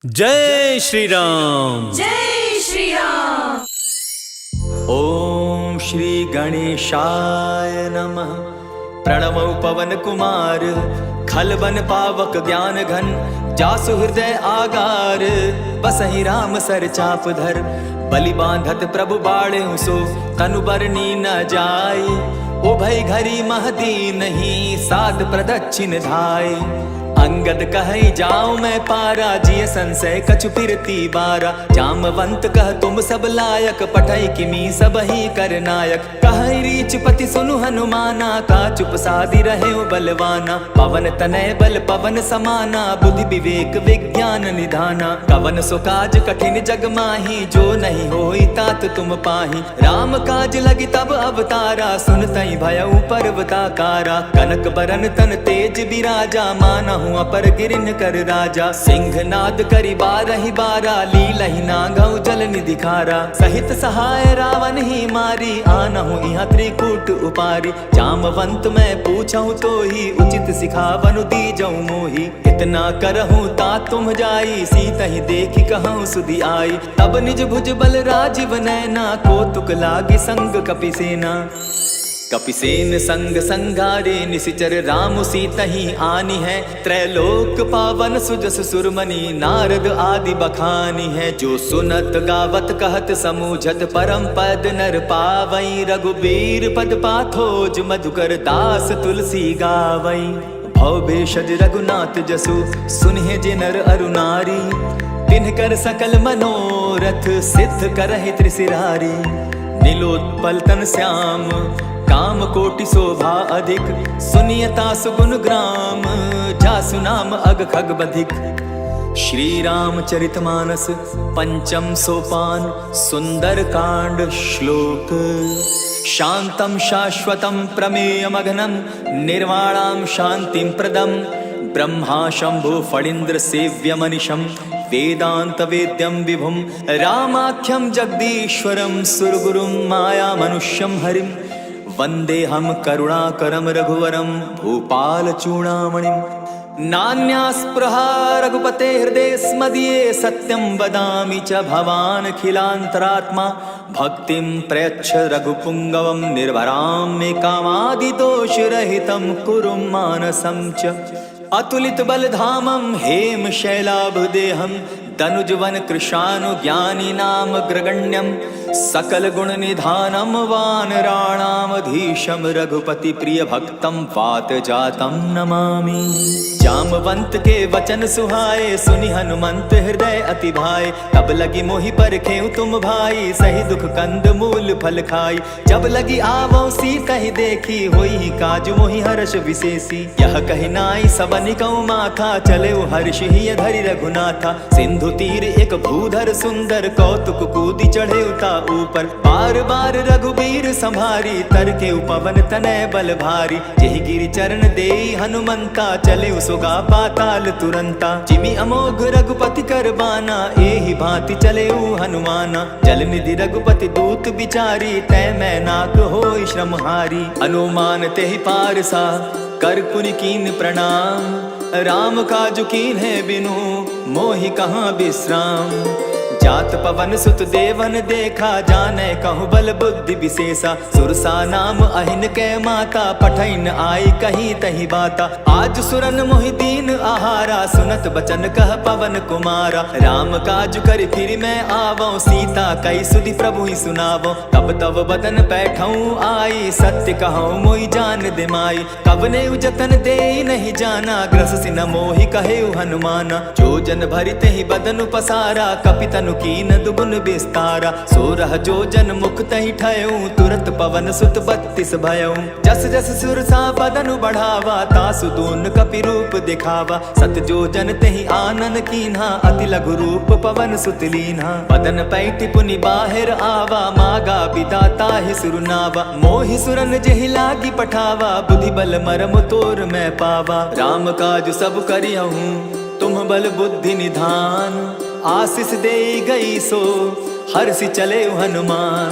जय श्री राम। जय श्री राम। ओम श्री गणेशाय नमः। प्रणवौ पवन कुमार, खलबन पावक ज्ञान घन, जासु हृदय आगार, बसहि राम सर चाप धर, बलि बांधत प्रभु बाढ़े सो, तनु बरनी न जाय, उभय घरी महदी नहीं, साध प्रदक्षिण धाय। अंगद कहि जाऊं मैं पारा, जिय संशय कछु फिरती बारा, जामवंत कह तुम सब लायक, पठई किमी सब ही कर नायक। कहि रीच पति सुनु हनुमाना, का चुप साधि रहे बलवाना, पवन तनय बल पवन समाना, बुद्धि विवेक विज्ञान निधाना। कवन सो काज कठिन जग माही, जो नहीं होई तात तुम पाही। राम काज लगी तब अवतारा, सुनतई भयउ पर्वताकारा। कनक बरन तन तेज बिराजा, मानहु अपर गिरिन कर राजा। सिंह नाद करि बारहि बारा, लीलहि नागौ जल निधि खारा। सहित सहाय रावण ही मारी, आनहु इहाँ त्रिकूट उपारी। जामवंत मैं पूछऊं तो ही, उचित सिखावनु दीजऊं मोही। इतना करहूं ता तुम जाई, सीतहि देखि कहूं सुधि आई। तब निज भुज बल राजीव नैना, कौतुक लागी संग कपिसेना। कपिसेन संग संगारे, निशिचर राम सीतहि आनी है। त्रैलोक पावन सुजस सुरमणि, नारद आदि बखानी है। जो सुनत गावत कहत समूझत, परम पद नर पावई। रघुबीर पद पाथोज, मधुकर दास तुलसी गावई। भव भेषज रघुनाथ जसु, सुनिहे जे नर अरु नारी। तिनकर सकल मनोरथ, सिद्ध करहि त्रिशिरारी। नीलोत्पल तन श्याम, काम कोटि शोभा अधिक। सुनियता सुगुण ग्राम, जासु नाम अग खग बधिक। श्री रामचरित मानस पंचम सोपान, सुंदर कांड श्लोक। शांतम शाश्वतम प्रमेयमघनम, निर्वाणां शांतिं प्रदम। ब्रह्मा शंभु फणींद्र सेव्य मनिषम, वेदांत वेद्यम विभुम। रामाख्यम जगदीश्वरम, सुरगुरुम माया मनुष्यम हरिम। वंदे हम करुणाकरम रघुवरम, भूपाल चूड़ामणिम। नान्या स्पृहा रघुपते हृदय स्मदीये, सत्यं वदामि च भवान् खिलान्तरात्मा। भक्तिं प्रयच्छ रघुपुंगवं, निर्भरां मे कामादिदोषरहितं कुरु मानसं च। अतुलित बलधामं हेम शैलाभदेहं, तनुजवन कृशानु ज्ञानी नाम ग्रगण्यम। सकल गुण निधानम वानराणामधीशम, रघुपति प्रिय भक्तम वात जातम नमामि। जामवंत के वचन सुहाए, सुनि हनुमंत हृदय अति भाए। तब लगी मोहि परखेउ तुम भाई, सही दुख कंद मूल फल खाई। जब लगी आवो सीतहि देखी, होई काज मोहि हर्ष विशेषी। यह कहि नाई सबनि कौ माथा, चले हर्ष ही धरि रघुनाथा। सिंधु तीर एक भूधर सुंदर, कौतुक कूदी चढ़े उता ऊपर। बार बार रघुबीर संभारी, तर के पवन तनय बल भारी। जेहि गिरि चरण देई हनुमंता, चले सुगा पाताल तुरंता। जिमि अमोघ रघुपति कर बाना, एहि भांति चले हनुमाना। जल निधि रघुपति दूत बिचारी, तै मैं नाक होई श्रमहारी। अनुमान तेहि पारसा, कर पुनि कीन प्रणाम। राम काजु कीन्हे बिनु, मोहि कहाँ विश्राम। जात पवन सुत देवन देखा, जाने कहूँ बल बुद्धि विशेषा। सुरसा नाम अहिन के माता, पठैन आई कही तही बाता। आज सुरन मोहि दीन आहारा, सुनत बचन कह पवन कुमारा। राम काज कर फिर मैं आवो, सीता कई सुधि प्रभु ही सुनावो। तब तब बदन बैठऊँ आई, सत्य कहूँ मोहि जान दे माई। कवने जतन दे नहीं जाना, ग्रस सिन मोहि कहे हनुमाना। जो जन भरिते ही बदन पसारा, कपितनु कीन दुगुन विस्तारा। सोरह जो जन मुख तहि ठयऊं, तुरत पवन सुत 32 भयऊं। जस जस सुरसा बदनु बढ़ावा, तासु दून कपि रूप दिखावा। सत जो जन तेहि आनन कीन्हा, अति लघु रूप पवन सुत लीन्हा। बदन पैठि पुनि बाहिर आवा, मागा बिदा ताहि सुरनावा। मोहि सुरन जेहि लागी पठावा, बुद्धि बल मरम तोर मैं पावा। राम काज सब करियहूं, तुम बल बुद्धि निधान। आशीष दे गई सो, हर्षि चले हनुमान।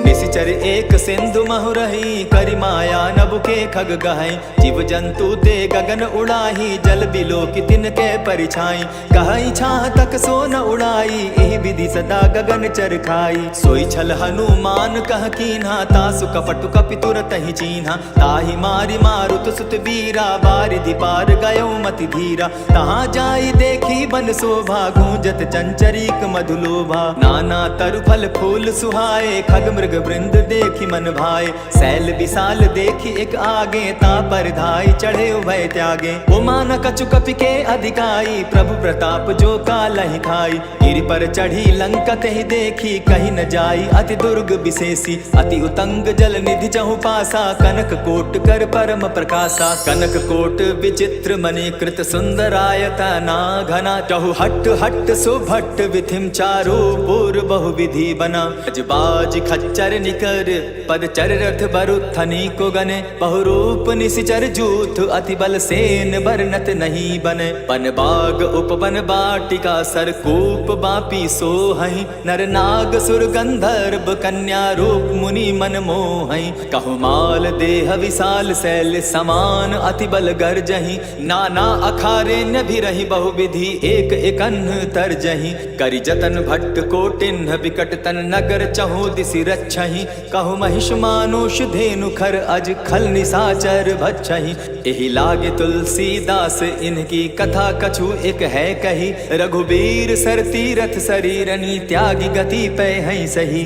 निशिचर एक सिंधु महु रही, करि माया नभ के खग गहई। जीव जंतु ते गगन उड़ाही, जल बिलो की तिनके परिछाई। कहई छाह तक सो न उड़ाई, एहि विधि सदा गगन चर खाई। सोई छल हनुमान कह कीन्हा, तासु कपटु कपि तुरत ही चीन्हा। ताहि मारि मारुत सुत वीरा, बारिधि पार गयो मति धीरा। तहाँ जाई देखी बन शोभा, गूंजत चंचरीक मधुलोभा। नाना तरु फल फूल सुहाए, खग मृग वृंद देखी मन भाए। शैल विशाल देखी एक आगे, ता पर धाई चढ़े उभय त्यागे। उमान कछु कपि के अधिकाई, प्रभु प्रताप जो कालहि खाई। गिरि पर चढ़ी लंका तेहि देखी, कहीं न जाई अति दुर्ग विशेषी। अति उतंग जल निधि चहु पासा, कनक कोट कर परम प्रकाशा। कनक कोट विचित्र मणि कृत सुंदरायता ना घना। चहु हट हट सुभट विधिम चारु, पूर्व बहु विधि बना। बाज खच्चर निकर पद चर रथ बरुथनी को गने। बहुरूप निशिचर जूथ, अति बल सेन बरनत नहीं बने। बन बाग उपवन बाटिका, सरकूप बापी सोहई। नर नाग सुर गंधर्व कन्या रूप, मुनि मन मोहई। कहु माल देह विशाल शैल समान, अति बल गर्जही। नाना अखारे न भी रही, बहु विधि एक एकन्ह तरजही। करि जतन भट्ट कोटिन्ह, विकट तन नगर चहु दिसि रक्षहि। कहु महिष मानुष धेनु खर, अज खल निशाचर भक्षहि। एहि लागे तुलसीदास, इनकी कथा कछु एक है कही। रघुबीर सर तीरथ शरीरनी, त्यागी गति पै हैं सही।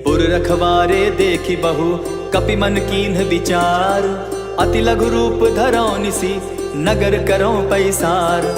पुर रखवारे देखी बहु, कपि मन कीन्ह विचार। अति लघु रूप धरौ निसी, नगर करौ पैसार।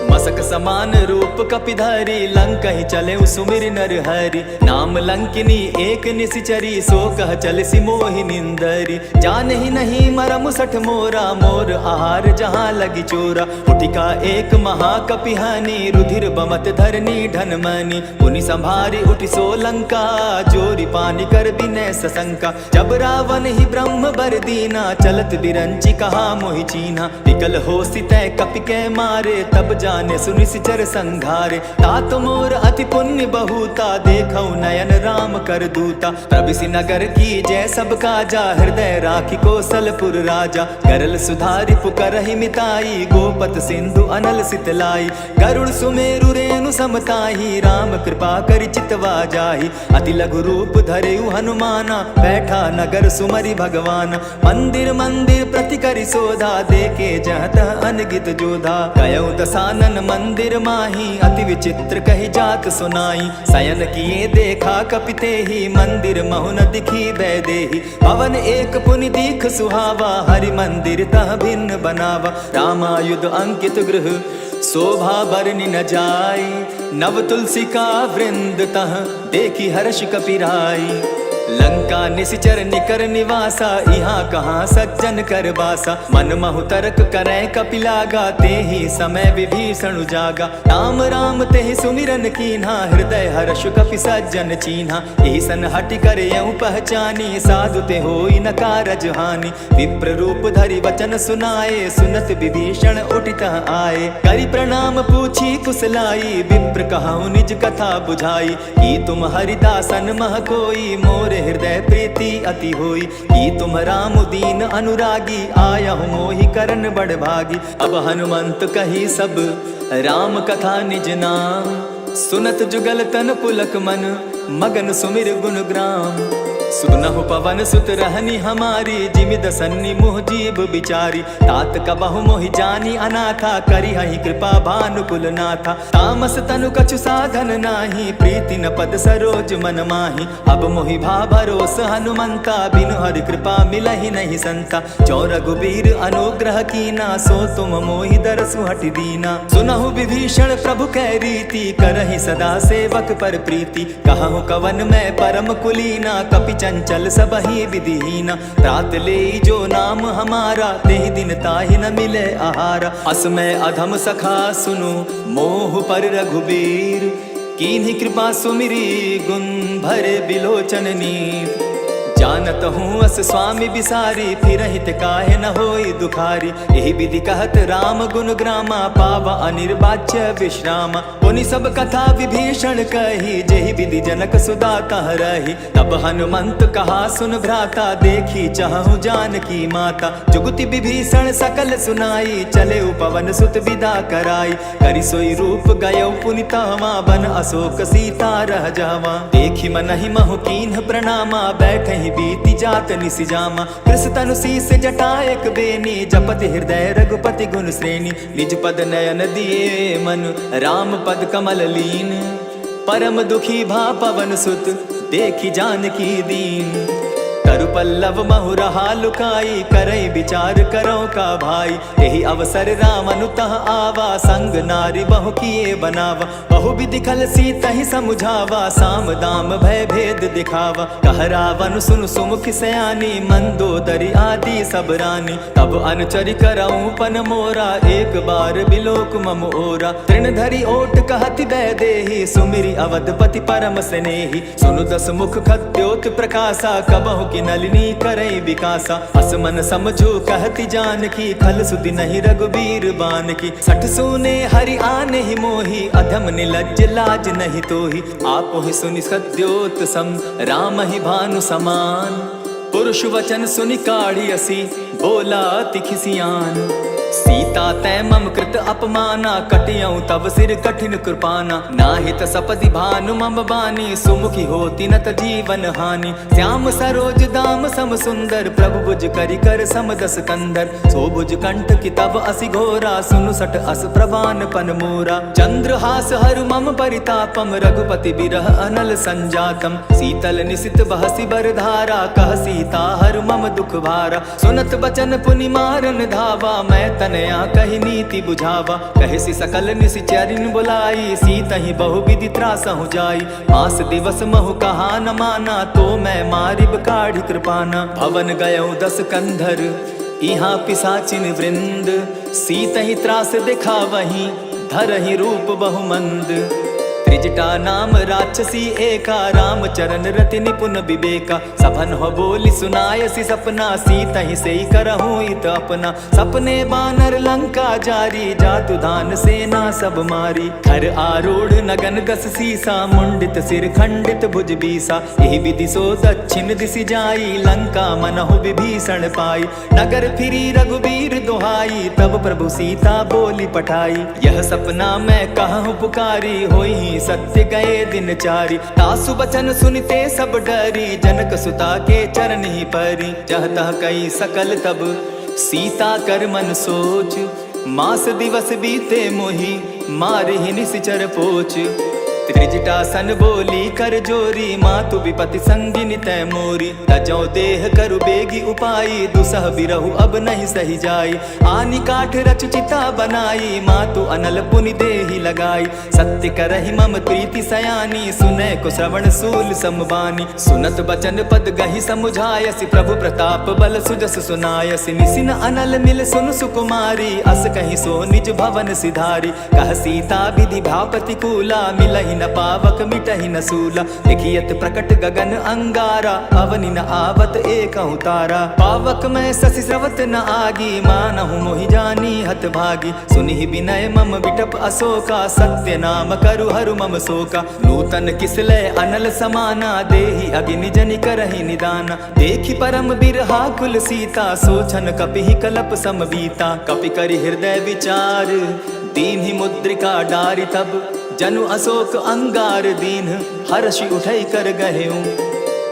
मसक समान रूप कपिधारी, लंक ही चले सुमिर नर हरि। नाम लंकिनी एक निशिचरी, सो कह चल सी मोहि निंदरी। जान ही नहीं मरम सठ मोरा, मोर आहार जहाँ लगी चोरा। उठिका एक महाकपिहानी, रुधिर बमत धरनी ढनमनी। पुनि संभारी उठि सो लंका, जोरी पानी कर बिनय सशंका। जब रावण ही ब्रह्म बर दीना, चलत बिरंची कहा मोहि चीन्हा। विकल हो सितै कपि के मारे, तब जाने सुनिशिचर संघारे। तात मोर अति पुण्य बहुता, देखौ नयन राम कर दूता। प्रभिसि नगर की जय सब काजा, हृदय राखी कौशलपुर राजा। गरल सुधारि पुकरहि मिताई, गोपत सिंधु अनल सितलाई। गरुड़ सुमेरु रेणु समताही, राम कृपा करि चितवा जाहि। अति लघु रूप धरेउ हनुमाना, बैठा नगर सुमरि भगवान। मंदिर मंदिर प्रति करि शोधा, देखे जहाँ तह अनगित जोधा। गयौ दसानन मंदिर माही, अति विचित्र कही जात सुनाई। शयन किए देखा कपिते ही, मंदिर महु न दिखी वैदेही। भवन एक पुनि दीख सुहावा, हरि मंदिर तह भिन्न बनावा। रामायुध अंकित गृह, शोभा बरनि न जाई। नव तुलसी का वृंद तह, देखी हर्ष कपिराई। लंका निशिचर निकर निवासा, यहाँ कहाँ सज्जन कर बासा। मन महु तर्क करै कपिलागा, तेहि समय विभीषण जागा। राम राम तेहि सुमिरन कीन्हा, हृदय हर्ष कपि सज्जन चीन्हा। एहि सन हटि करयउ पहचानी, साधु ते होई न कारज हानि। विप्र रूप धरि वचन सुनाए, सुनत विभीषण उठित आए। करि प्रणाम पूछी कुशलाई, विप्र कहु निज कथा बुझाई। कि तुम हरिदासन मह कोई, मोर हृदय प्रीति अति होई। कि तुम राम दीन अनुरागी, आयहु मोहि करन बड़ भागी। अब हनुमंत कही सब राम कथा निज नाम, सुनत जुगल तन पुलक मन, मगन सुमिर गुण ग्राम। सुनहु पवन सुत रहनी हमारी, जिमि दसन्नी मुह जीव बिचारी। तात कबहु मोहि जानी अनाथा, करी हहि कृपा भानुकुल नाथा। तामस तनु कछु साधन नाही, प्रीति न पद सरोज मन माही। अब मोहि भा भरोस हनुमंता, बिनु हरि कृपा मिलहि नहीं संता। जो रघुबीर अनुग्रह कीना, सो तुम मोहि दरसु हटि दीना। सुनहु विभीषण प्रभु कै रीति, करहि सदा सेवक पर प्रीति। कहु कवन मैं परम कुलीना, कपि चंचल सबहि विधिहीना। रात ले जो नाम हमारा, तेहि दिन ताहि न मिले आहारा। असमय अधम सखा सुनु, मोह पर रघुबीर। कीन्ही कृपा सुमिरी, गुण भरे बिलोचन नीर। जानत हूँ अस स्वामी बिसारी, फिर हित काहे न होई दुखारी। एहि विधि कहत राम गुण ग्रामा, पावा अनिर्वाच्य विश्रामा। पुनि सब कथा विभीषण कही, जेहि विधि जनक सुदा कह रही। तब हनुमंत कहा सुन भ्राता, देखी चाहूं जानकी माता। जुगति विभीषण सकल सुनाई, चले पवन सुत विदा कराई। करि सोई रूप गयो पुनि तहवा, बन अशोक सीता रह जावा। देखी मनहि महु कीन्ह प्रणामा, बैठहि बीति जात निसि जामा। कृष तनु शीस जटा एक बेनी, जपति हृदय रघुपति गुण श्रेणी। निज पद नयन दिए मन, राम पद कमल लीन। परम दुखी भा पवन सुत, देखी जानकी दीन। तरु पल्लव महु रहा लुकाई, करई विचार करो का भाई। यही अवसर राम अनुतः आवा, संग नारी बहु किए बनावा। बहु विधि खल सीतहि समुझावा, साम दाम भय भेद दिखावा। कह रावण सुन सुमुख सयानी, मंदोदरी आदि सब रानी। तब अनुचरि करऊं पन मोरा, एक बार बिलोक मम ओरा। तृण धरि ओट कहति वैदेही, सुमिरि अवधपति परम स्नेही। सुनु दस मुख खद्योत प्रकाशा, कबहु कि नलिनी करई विकासा। असमन समझो कहती जानकी, खल सुधि नहीं रघुबीर बान की। सठ सुने हरि आने ही मोही, अधम निलज्ज लाज नहीं तोही। आपो ही सुनि सद्योत सम, राम ही भानु समान। पुरुष वचन सुनि काढ़ी असी, बोला तिखिसियान। सीता तै मम कृत अपमाना, कटियऊं तब सिर कठिन कृपाना। नाहित सपदि भानु मम बानी, सुमुखी होती नत जीवन हानि। श्याम सरोज दाम सम सुंदर, प्रभु भुज करि कर सम दस कंदर। सो भुज कंठ की तब असि घोरा, सुनु सट अस प्रवान पन मोरा। चंद्रहास हरु मम परितापम, रघुपति बिरह अनल संजातम। शीतल निशित बहसि बर धारा, कह सीता हरु मम दुख भारा। सुनत बचन पुनि मारन धावा, मैं तनया कही नीति बुझावा। कहसी सकल निशिचरिन बुलाई, सीतहि बहु विधि त्रासहु जाई। मास दिवस महु कहा न माना, तो मैं मारिब काढ़ी कृपाना। भवन गयऊं दस कंधर, इहाँ पिशाचिन वृंद। सीतहि त्रास दिखावहीं, धरहि रूप बहुमंद। त्रिजटा नाम राक्षसी एका, राम चरण रति निपुण विवेका। सभन हो बोली सुनायसी सपना, सीतहि सेई करहूं इत अपना। सपने बानर लंका जारी, जातु धान सेना सब मारी। खर आरूढ़ नगन गस सीसा, मुंडित सिर खंडित भुज बीसा। यही विधि सो दक्षिण दिशि जाई, लंका मनहु विभीषण पाई। नगर फिरी रघुबीर दुहाई, तब प्रभु सीता बोली पठाई। यह सपना मैं कहूँ पुकारी, होई सत्य गए दिन चारी। तासु बचन सुनते सब डरी, जनक सुता के चरण ही परी। जह तह कई सकल तब, सीता कर मन सोच। मास दिवस बीते मोही, मारहि निशिचर पोच। त्रिजटा सन बोली कर जोरी, मातु विपति संगिनी तै मोरी। तजौ देह करु बेगी उपाई, दुसह बिरहु अब नहीं सही जाई। आनी काठ रच चिता बनाई, मातु अनल पुनि देहि लगाई। सत्य करहि मम प्रीति सयानी, सुनै को श्रवण सूल समबानी। सुनत बचन पद गहि समुझायसि, प्रभु प्रताप बल सुजस सुनायसि। निसिन अनल मिल सुन सुकुमारी, अस कहि सो निज भवन सिधारी। कह सीता विधि भा प्रतिकूला, मिलहि न पावक मिटहि न सूला। लिखियत प्रकट गगन अंगारा, अवनि न आवत एकहु तारा। पावक मैं शशि स्रवत न आगी, मानहु मोहि जानी हत भागी। सुनिहि विनय मम विटप अशोका, सत्य नाम करु हरु मम शोका। नूतन किसलय अनल समाना, देहि अगिनि जनि करहि निदाना। देखि परम बिरहा कुल सीता, सोचन कपिहि कलप सम बीता। कपि करि हृदय विचार, दीन्हि मुद्रिका डारि। तब जनु अशोक अंगार दीन, हर्षि उठै कर गहेऊं।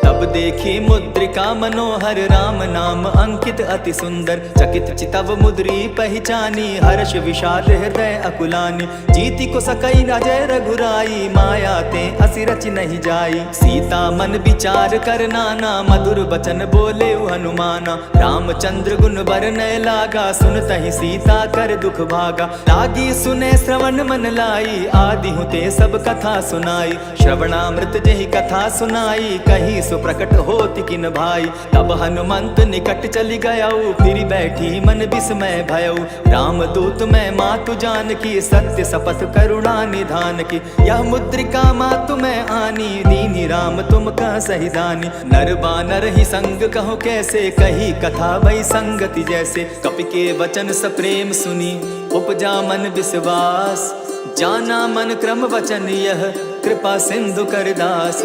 तब देखी मुद्रिका मनोहर, राम नाम अंकित अति सुंदर। चकित चितव मुद्री पहचानी, हर्ष विषाद हृदय अकुलानी। जीति को सकई अजय रघुराई, माया ते असि रच नहीं जाई। सीता मन विचार कर नाना, मधुर बचन बोले हनुमाना। रामचंद्र गुण बरनय लागा, सुनतहि सीता कर दुख भागा। लागी सुने श्रवण मन लाई, आदि हुते सब कथा सुनाई। श्रवणामृत जहि कथा सुनाई, कही सो प्रकट होति किन भाई। तब हनुमंत निकट चली गयऊ, फिर बैठी मन विस्मय भयऊ। राम दूत मैं मातु जानकी, सत्य शपथ करुणा निधान की। यह मुद्रिका मातु मैं आनी, दीनी राम तुम कह सही दानी। नर बानर ही संग कहो कैसे, कही कथा भई संगति जैसे। कपि के वचन सप्रेम सुनी, उपजा मन विश्वास। जाना मन क्रम वचन यह कृपा सिंधु करदास।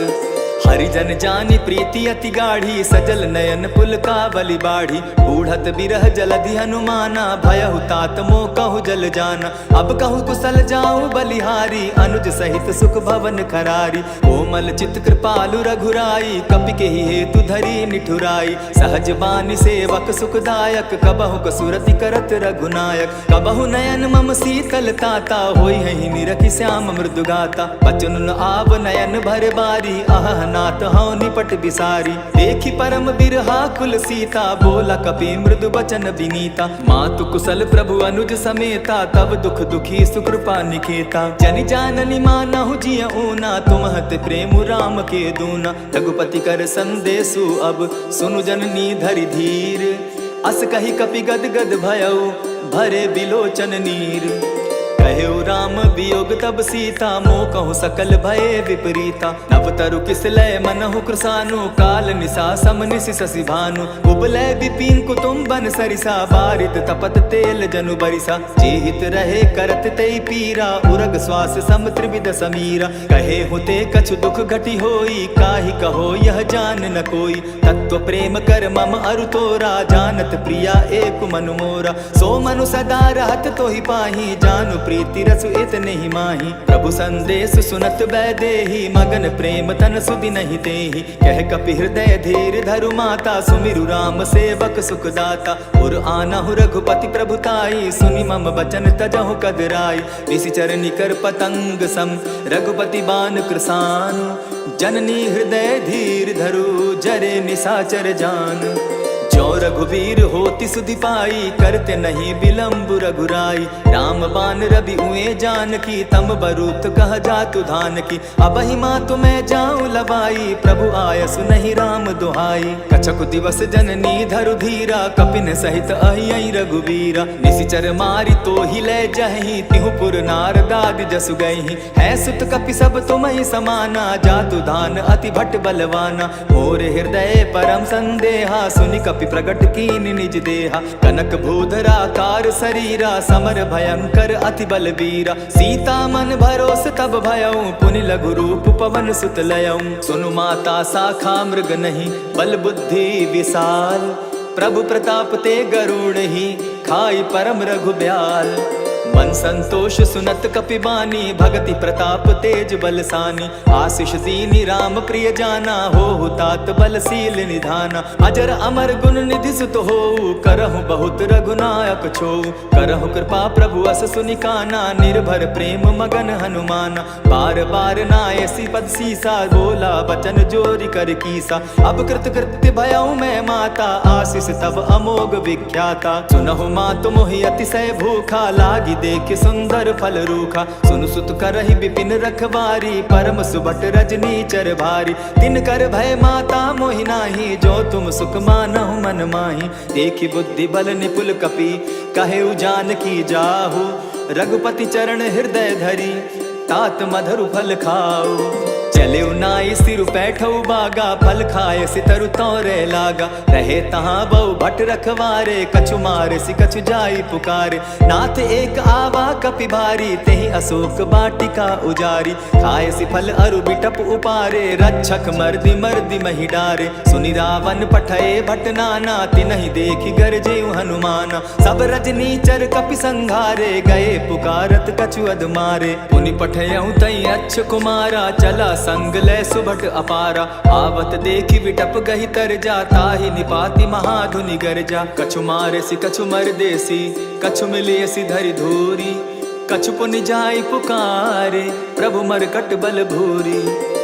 हरिजन जानी प्रीति अति गाढ़ी सजल नयन पुल का बलि बाढ़ी। बूढ़त बिरह जलधि हनुमाना भयहु तात मो कहु जल जाना। अब कहु कुशल जाऊं बलिहारी अनुज सहित सुख भवन खरारी। कोमल चित कृपालु रघुराई कपि के ही हेतु धरी निठुराई। सहज बानी सेवक सुखदायक कबहु कसुरति करत रघुनायक। कबहु नयन मम शीतल ताता होई है निरखि श्याम मृदु गाता। बचन न आव नयन भर बारी आह नाथ हौ निपट बिसारी। देखी परम बिरहा कुल सीता बोला कपि मृदु बचन विनीता। मातु कुशल प्रभु अनुज समेता तब दुख दुखी सुकृपा निकेता। जनि जाननी मानहु जिय ऊना तुमहत प्रेम राम के दूना। रघुपति कर संदेशु अब सुनु जननी धरि धीर। अस कही कपि गद गद भयउ भरे बिलोचन नीर। कहेउ राम वियोग तब सीता मोह कहु सकल भये विपरीता। नव तरु किस लय मनहु कृसानु काल निशा सम निशि शशि भानु। कुबलय विपिन कुटुम्बन सरिसा बारित तपत तेल जनु बरिसा। जेहित रहे करत तेई पीरा उरग श्वास सम त्रिविध समीरा। कहे होते कछु दुख घटी होई काहि कहो यह जान न कोई। तत्व प्रेम कर मम अरु तोरा जानत प्रिया एक मनु मोरा। सो मनु सदा रहत तोहि पाही जानु प्रीति रसु इतने ही माही। प्रभु संदेश सुनत बैदेही मगन प्रेम तन सुधि नहीं देही। कह कपि हृदय धीर धरु माता सुमिरु राम सेवक सुखदाता। उर आनहु रघुपति प्रभुताई सुनि मम बचन तजहु कदराई। निशिचर निकर पतंग सम रघुपति बान कृसानु। जननी हृदय धीर धरु जरे निशाचर जान। जो रघुवीर होति सुधि पाई करते नहीं विलंब रघुराई। राम बान रवि उए जानकी तम बरूत कह जातु धान की। अब ही माँ तुम्हें जाऊं लबाई प्रभु आयसु नहीं राम दुहाई। कछक दिवस जननी धरु धीरा कपिन सहित अहि रघुवीरा। निशिचर मारी तो ही ले जही तिहुपुर नारदादि जसु गई। है सुत कपि सब तुम ही समाना जातु धान अति भट बलवाना। मोर हृदय परम संदेहा सुनि कपि प्रगट कीन निज देहा। कनक भूधरा कार शरीरा समर भयंकर अति बलबीरा। सीता मन भरोस तब भयऊ पुनि लघु रूप पवन सुत लयऊ। सुनु माता शाखा मृग नहीं बल बुद्धि विशाल। प्रभु प्रताप ते गरुड़ ही खाई परम रघु ब्याल। मन संतोष सुनत कपि बानी भगति प्रताप तेज बलसानी। आशीष दीनी राम प्रिय जाना हो तात बलशील निधाना। अजर अमर गुण निधि सुत हो करहु बहुत रघुनायक छो। करहु कृपा प्रभु अस सुनि काना निर्भर प्रेम मगन हनुमाना। बार बार नायसी पद सीसा बोला बचन जोरी कर कीसा। अब कृत कृत्य भयऊ मैं माता आशीष तब अमोघ विख्याता। सुनहु मातु मोहि अतिशय भूखा लागी देख सुंदर फल रूखा। सुन सुत करहि विपिन रखवारी परम सुबट रजनी चर भारी। तिन कर भय माता मोहि नाही जो तुम सुख मानहु मन माही। देखी बुद्धि बल निपुल कपि कहेउ जानकी जाहु। रघुपति चरण हृदय धरी तात मधुर फल खाओ। चले नाई सिर बैठऊ बागा फल खाए सितरु तौरे लागा। रहे तहाँ बहु भट रखवारे कछु मारे सि कछु जाई पुकारे। नाथ एक आवा कपि भारी तेहि अशोक बाटिका उजारी। खाए सि फल अरु बिटप उपारे रक्षक मर्दि मर्दि महि डारे। सुनि रावण पठये भट नाना तिनहि देखि गरजेउ हनुमाना। सब रजनी चर कपि संघारे गए पुकारत कछु अध मारे। पुनि पठयउ तई अच्छ कुमारा चला संग लय सुभट अपारा। आवत देखी विटप गही तर जाता ही निपाति महाधुनि गर्जा। कछु मारे सि कछु मर देसी कछु मिलिय सि धरि धूरी। कछु पुनि जाई पुकारे प्रभु मरकट बल भूरी।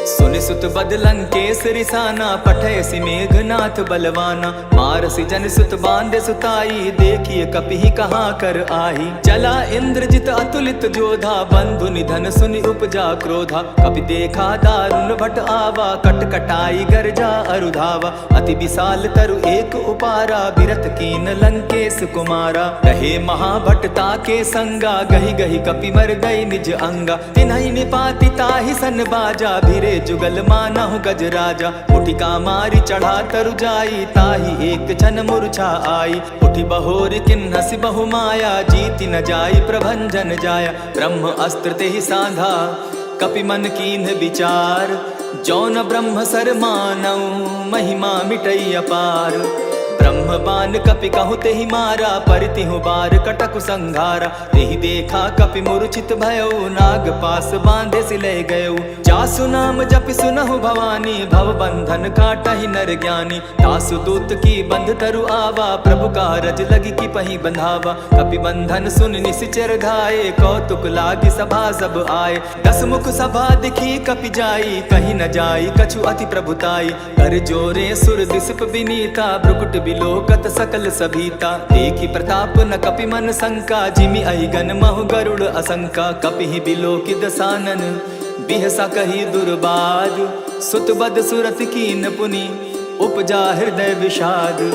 सुनि सुत बद लंकेश रिसाना पठय सि मेघनाथ बलवाना। मारसि जन सुत बांधे सुताई देखिए कपि कहाँ कर आही। चला इंद्रजित अतुलित जोधा बंधु निधन सुनि उपजा क्रोधा। कपि देखा दारुण भट आवा कट कटाई गर्जा अरुधावा। अति विशाल तरु एक उपारा बिरत कीन लंकेश कुमारा। रहे महाभटता के संगा गही गही कपि मर गई निज अंगा। तिन्हि निपाति ताहि सन बाजा भिरे कहे जुगल मानहु गज राजा। उठिका मारी चढ़ा तरु जाई, ताही एक छन मूर्छा आई। उठी बहोर किन्नस बहु माया, जीति न जाई प्रभंजन जाया। ब्रह्म अस्त्र ते ही साधा, कपि मन कीन्ह विचार। जौन ब्रह्म सर मानऊ, महिमा मिटई अपार। ब्रह्म बान कपि कहु तेहि मारा, परितिहु बार कटकु संघारा। तेहि देखा कपि मूर्छित भयउ, नाग पास बांधे सिले गयउ। जासु नाम जपि सुनहु भवानी, भव बंधन काटहि नर ज्ञानी। तासु दूत की बंध तरु आवा, प्रभु कारज लगी की पही बंधावा। कपि बंधन सुन निसिचर धाये, कौतुक लागी सभा सब आए। दस मुख सभा दिखी कपि जाई, कहीं न जाई कछु अति प्रभुताई। कर जोरे सुर दिसप विनीता, ब्रुकुट बिलोकत सकल सभीता। देखी प्रताप न कपि मन शंका, जिमि अहिगन महु गरुड़ असंका। कपिहि बिलोकि दसानन, बिहसा कही दुर्बाद। सुत बद सुरत कीन पुनि, उपजा हृदय विषाद।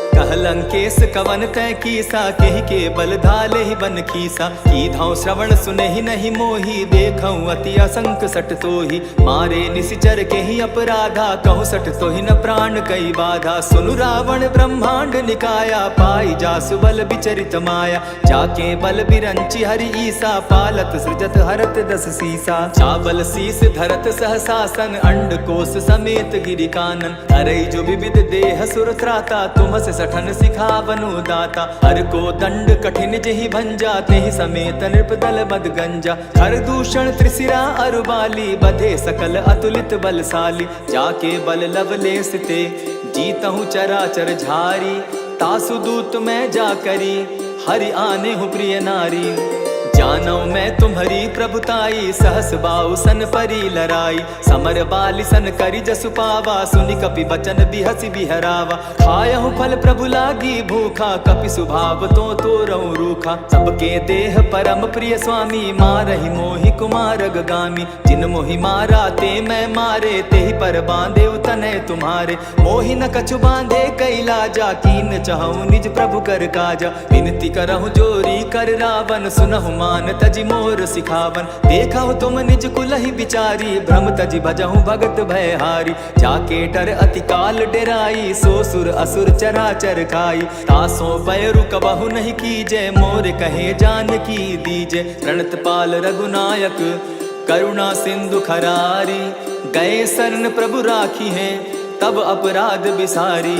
कहलंकेश कवन तय कीसा, केहि के बल धाले ही बन खीसा। की धाव श्रवण सुने ही नहीं मोही, देखऊं अति असंक सट तोही। मारे निसिचर के ही अपराधा, कहूँ सट तो ही न प्राण कई बाधा। सुनु रावण ब्रह्मांड निकाया, पाई जासु बल विचरित माया। जाके बल बिरंची हरि ईसा, पालत सृजत हरत दस सीसा। चावल शीस धरत सहसासन, अंड कोश समेत गिरि कानन। हरई जो विविध देह सुर त्राता, तुम से सठन सिखावनु दाता। हर को दंड कठिन जेहि भंजा, तेहि समेत नृपदल मद गंजा। हर दूषण त्रिशिरा अरुबाली, बधे सकल अतुलित बलशाली। जाके बल लवलेस ते, जीतहु चराचर झारी। तासु दूत मैं जा करी, हरि आने हूँ प्रिय नारी। जानौ मैं तुम्हारी प्रभुताई, सहस बाऊ सन परी लराई। समर बाली सन करी जसु पावा, सुनि कपि बचन बिहसी बिहरावा। खायहु फल प्रभु लागी भूखा, कपि स्वभाव तो तोरऊ रूखा। सबके देह परम प्रिय स्वामी, मारहि मोहि कुमारग गामी। जिन मोहि मारा ते मैं मारे, तेहि पर बांधे तनय तुम्हारे। मोहि न कछु बांधे कैलाजा, कीन चाहूं निज प्रभु कर काजा। विनती करहु जोरी कर रावण, सुनहु मान तजि मोर सिखावन। देखा तुम निज कुलहि बिचारी, भ्रम तजि भजहु भगत भयहारी। जाके डर अति काल डेराई, सो सुर असुर चराचर खाई। तासो पैरु कबहु नहीं कीजे, मोर कहे जानकी दीजे। प्रणत पाल रघुनायक, करुणा सिंधु खरारी। गए शरण प्रभु राखी हैं, तब अपराध बिसारी।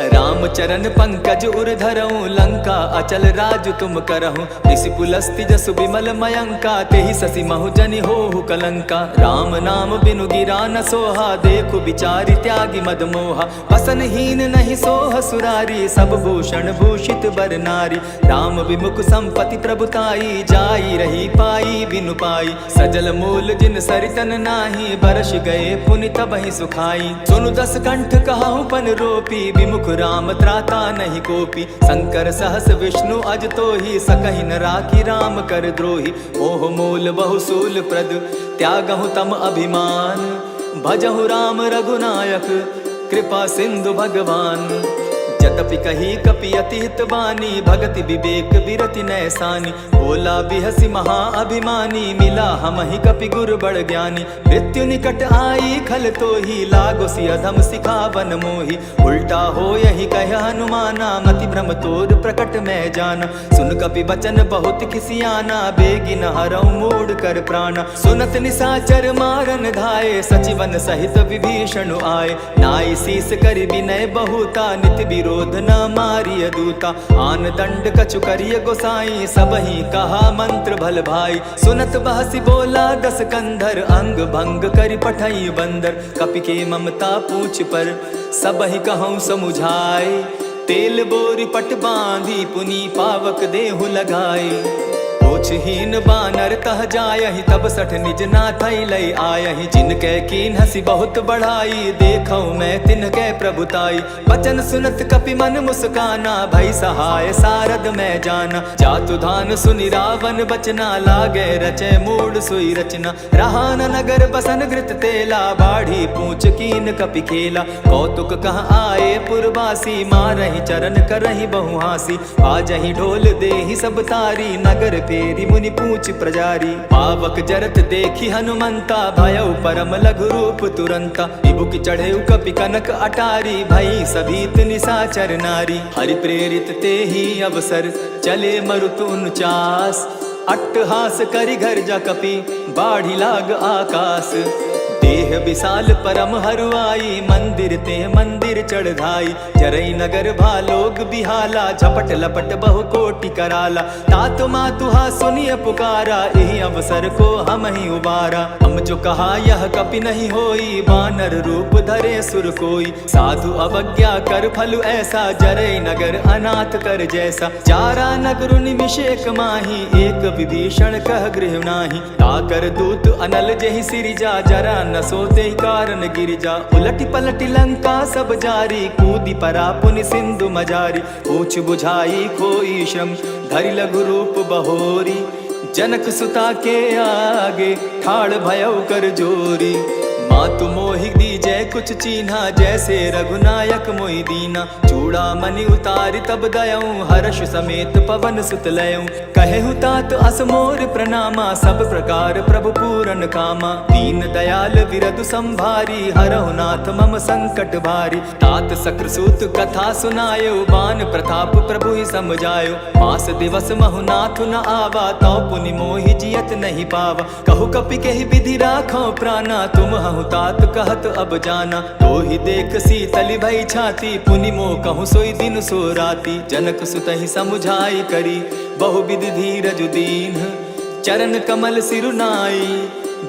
राम चरण पंकज उर धरऊं, लंका अचल राज तुम करहूं। ऋषि पुलस्ति जसु विमल मयंका, तेहि ससी महु जनि होहु कलंका। राम नाम बिनु गिरा न सोहा, देखु विचारि त्यागी मद मोहा। वसन हीन नहीं सोह सुरारी, सब भूषण भूषित बर नारी। राम विमुख संपति प्रभुताई, जाई रही पाई बिनु पाई। सजल मूल जिन सरितन नाही, बरस गए पुनि तबहि सुखाई। सुनु दस कंठ कहाहु पन रोपी, विमुख राम त्राता नहीं कोपी। शंकर सहस विष्णु अज तो ही, सकहि न राखी राम कर द्रोही। मोह मूल बहुसूल प्रद, त्यागहु तम अभिमान। भजहु राम रघुनायक, कृपा सिंधु भगवान। जतपि कही कपि अति हित बानी, भगति विवेक बिरति नैसानी। बोला बिहसी महा अभिमानी, मिला हमहि कपि गुर बड़ ज्ञानी। मृत्यु निकट आई खल तो ही, लागो सि अधम सिखावन मोही। उल्टा हो यही कह हनुमाना, मति भ्रम तोर प्रकट मैं जाना। सुन कपि बचन बहुत खिसियाना, बेगिन हरऊ मूढ़ कर प्राणा। सुनत निसाचर मारन धाये, सचिवन सहित विभीषण आए। नाई शीस करि विनय बहुता, नित विरोध न मारिय दूता। आन दंड कछु करिय गोसाई, सबहि कहा मंत्र भल भाई। सुनत बहसी बोला दस कंधर, अंग भंग करि पठई बंदर। कपि के ममता पूछ पर, सबहि कहूँ समुझाए। तेल बोरी पट बांधी, पुनि पावक देहु लगाए। ओछहीन बानर तह जायहि, तब सठ निज नाथै लय आयहि। जिनकै कीन हसी बहुत बढ़ाई, देखौ मैं तिनकै प्रभुताई। बचन सुनत कपि मन मुस्काना, भई सहाय सारद मैं जाना। जातु धान सुनि रावण बचना, लागे रचै मूढ़ सोई रचना। रहा न नगर बसन घृत तेला, बाढ़ी पूछ कीन कपि खेला। कौतुक कह आए पुरवासी, मारहि चरण करहि बहु हासी। आजहि ढोल देहि सब तारी, नगर पे फेरी मुनि पूछ प्रजारी। पावक जरत देखी हनुमंता, भयउ परम लघु रूप तुरंता। विभुक चढ़े कपि कनक अटारी, भई सभीत निशाचर नारी। हरि प्रेरित ते ही अवसर, चले मरुत 49। अट्टहास करि गर्जा कपि, बाढ़ी लाग आकाश। देह विशाल परम हरुआई, मंदिर ते मंदिर चढ़ाई। जरई नगर भालोग बिहाला, झपट लपट बहु कोटि कराला। तात मातुहा सुनिय पुकारा, यही अवसर को हम ही उबारा। हम जो कहा यह कपि नहीं होई, बानर रूप धरे सुर कोई। साधु अवज्ञा कर फल ऐसा, जरई नगर अनाथ कर जैसा। चारा नगर निमिषेक माही, एक विभीषण कह गृह नाही। ताकर दूत अनल जहि सिरिजा, जरा न सोते कारण गिरिजा। उलटी पलटी लंका सब जारी, कूदी परा पुनि सिंधु मजारी। पूछ बुझाई खोई श्रम, धरि लघु रूप बहोरी। जनक सुता के आगे, ठाड़ भयउ कर जोरी। मातु मोहि दीजै कुछ चीन्हा, जैसे रघुनायक मोहि दीना। चूड़ा मणि उतारि तब दयऊं, हर्ष समेत पवन सुत लयऊं। कहेहु तात अस मोर प्रणामा, सब प्रकार प्रभु पूरन कामा। दीन दयाल विरधु संभारी, हरहु नाथ मम संकट भारी। तात सक्रसूत कथा सुनायो, बान प्रताप प्रभु ही समझायो। मास दिवस महु नाथ न आवा, तौ पुनि मोहि जियत नहीं पावा। कहु कपि केहि विधि राखो प्राणा, तुम हहु तात कहत अब जाना। तो ही देख शीतल भई छाती, पुनि मोह कहूँ सोई दिन सो राती। जनक सुत ही समुझाई करी, बहु विधि धीरज दीन। चरण कमल सिरुनाई,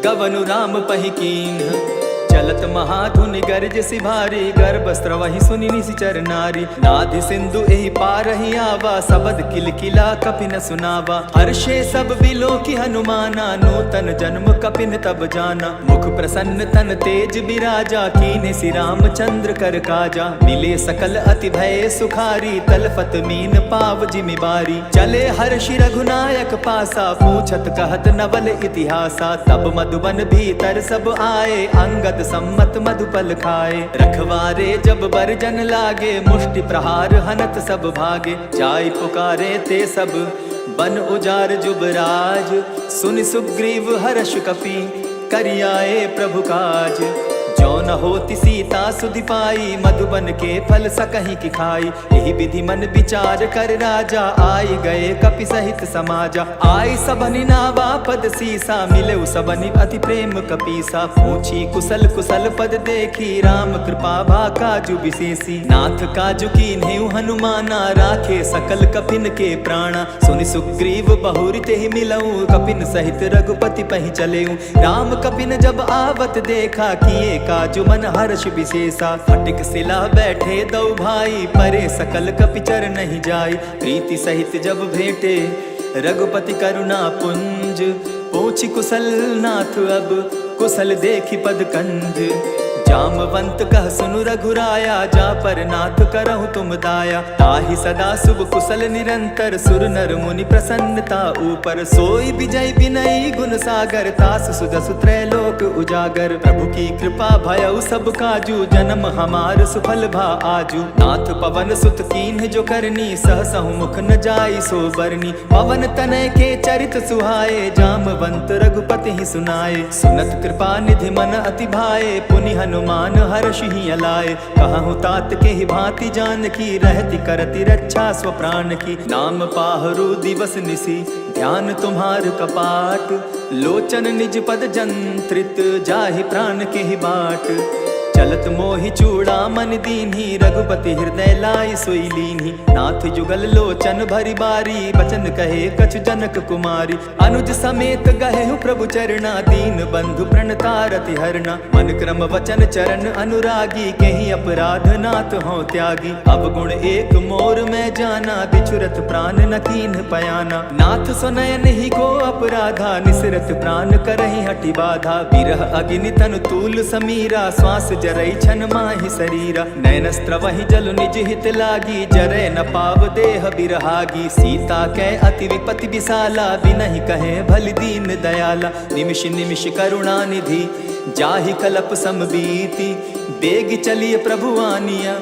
गवनु राम पहि कीन्ह। चलत महाधुनि गर्ज सिभारी, गर्भ स्रवहि सुनि निशिचर नारी। नाधि सिंधु एहि पारहि आवा, सबद किलकिला कपिन सुनावा। हर्षे सब बिलो की हनुमाना, नूतन जन्म कपिन तब जाना। मुख प्रसन्न तन तेज बिराजा, कीन्हे श्री रामचंद्र कर काजा। मिले सकल अति भय सुखारी, तलफत मीन पाव जिमि बारी। चले हर्षि रघुनायक पासा, पूछत कहत नवल इतिहासा। तब मधुबन भीतर सब आए, अंगद सम्मत मधुपल खाए। रखवारे जब बरजन लागे, मुष्टि प्रहार हनत सब भागे। जाय पुकारे ते सब, बन उजार जुबराज। सुनि सुग्रीव हर्ष कपि, करियाए प्रभु काज। जो न होती सीता सुधि पाई, मधुबन के फल सकहीं की खाई। यही विधि मन विचार कर राजा, आई गए कपि सहित समाजा। आई सबनि नावा पद सीसा, मिले सबनि अति प्रेम कपीसा। पूछी कुशल कुशल पद देखी, राम कृपा भा काजु विशेषी। नाथ काजु कीन्हेउ हनुमाना, राखे सकल कपिन के प्राणा। सुनि सुग्रीव बहुरि तेहि मिलऊं, कपिन सहित रघुपति पहि चलेऊं। राम कपिन जब आवत देखा, किए काजु मन हर्ष विशेषा। फटिक सिला बैठे दो भाई, परे सकल कपि चर नहीं जाई। प्रीति सहित जब भेटे, रघुपति करुणा पुंज। पूछि कुशल नाथ अब, कुशल देखी पद कंज। जामवंत कह सुनु रघुराया, जा पर नाथ करहु तुम दाया। ताहि सदा शुभ कुशल निरंतर, सुर नर मुनि प्रसन्नता ऊपर। सोई विजय विनयी गुण सागर, तास सुजसु त्रैलोक उजागर। प्रभु की कृपा भयउ सब काजू, जन्म हमार सुफल भा आजू। नाथ पवन सुत कीन्ह जो करनी, सहसहु मुख न जाई सो बरनी। पवन तनय के चरित सुहाए, जामवंत रघुपति ही सुनाए। सुनत कृपा निधि मन अति भाए, पुनि हनुमान हर्ष ही अलाए। कहूँ तात के ही भांति जान की, रहती करती रक्षा स्व प्राण की। नाम पाहरु दिवस निसी, ध्यान तुम्हार कपाट। लोचन निज पद जंत्रित, जाहि प्राण के ही बाट। चलत मोहि चूड़ा मन दीन्ही, रघुपति हृदय लाई सोई लीन्ही। नाथ जुगल लोचन भरी बारी, बचन कहे कछु जनक कुमारी। अनुज समेत गहेहु प्रभु चरणा, दीन बंधु प्रणतारति हरना। मन क्रम वचन चरण अनुरागी, कहीं अपराध नाथ हो त्यागी। अब गुण एक मोर में जाना, बिछुरत प्राण न कीन्ह पयाना। नाथ सुनयन ही को अपराधा, निसरत प्राण करहि हटि बाधा। विरह अग्नि तनु तूल समीरा, श्वास जरई छन माहि शरीरा। नैनस्त्र वही जल निज हित लागी, जरै न पाव देह बिरहागी। सीता कै अति विपति विशाला, बिनहि कहे भल दीन दयाला। निमिष निमिष करुणा निधि, जाहि कलप समबीति। बेग चलिए प्रभु आनिया,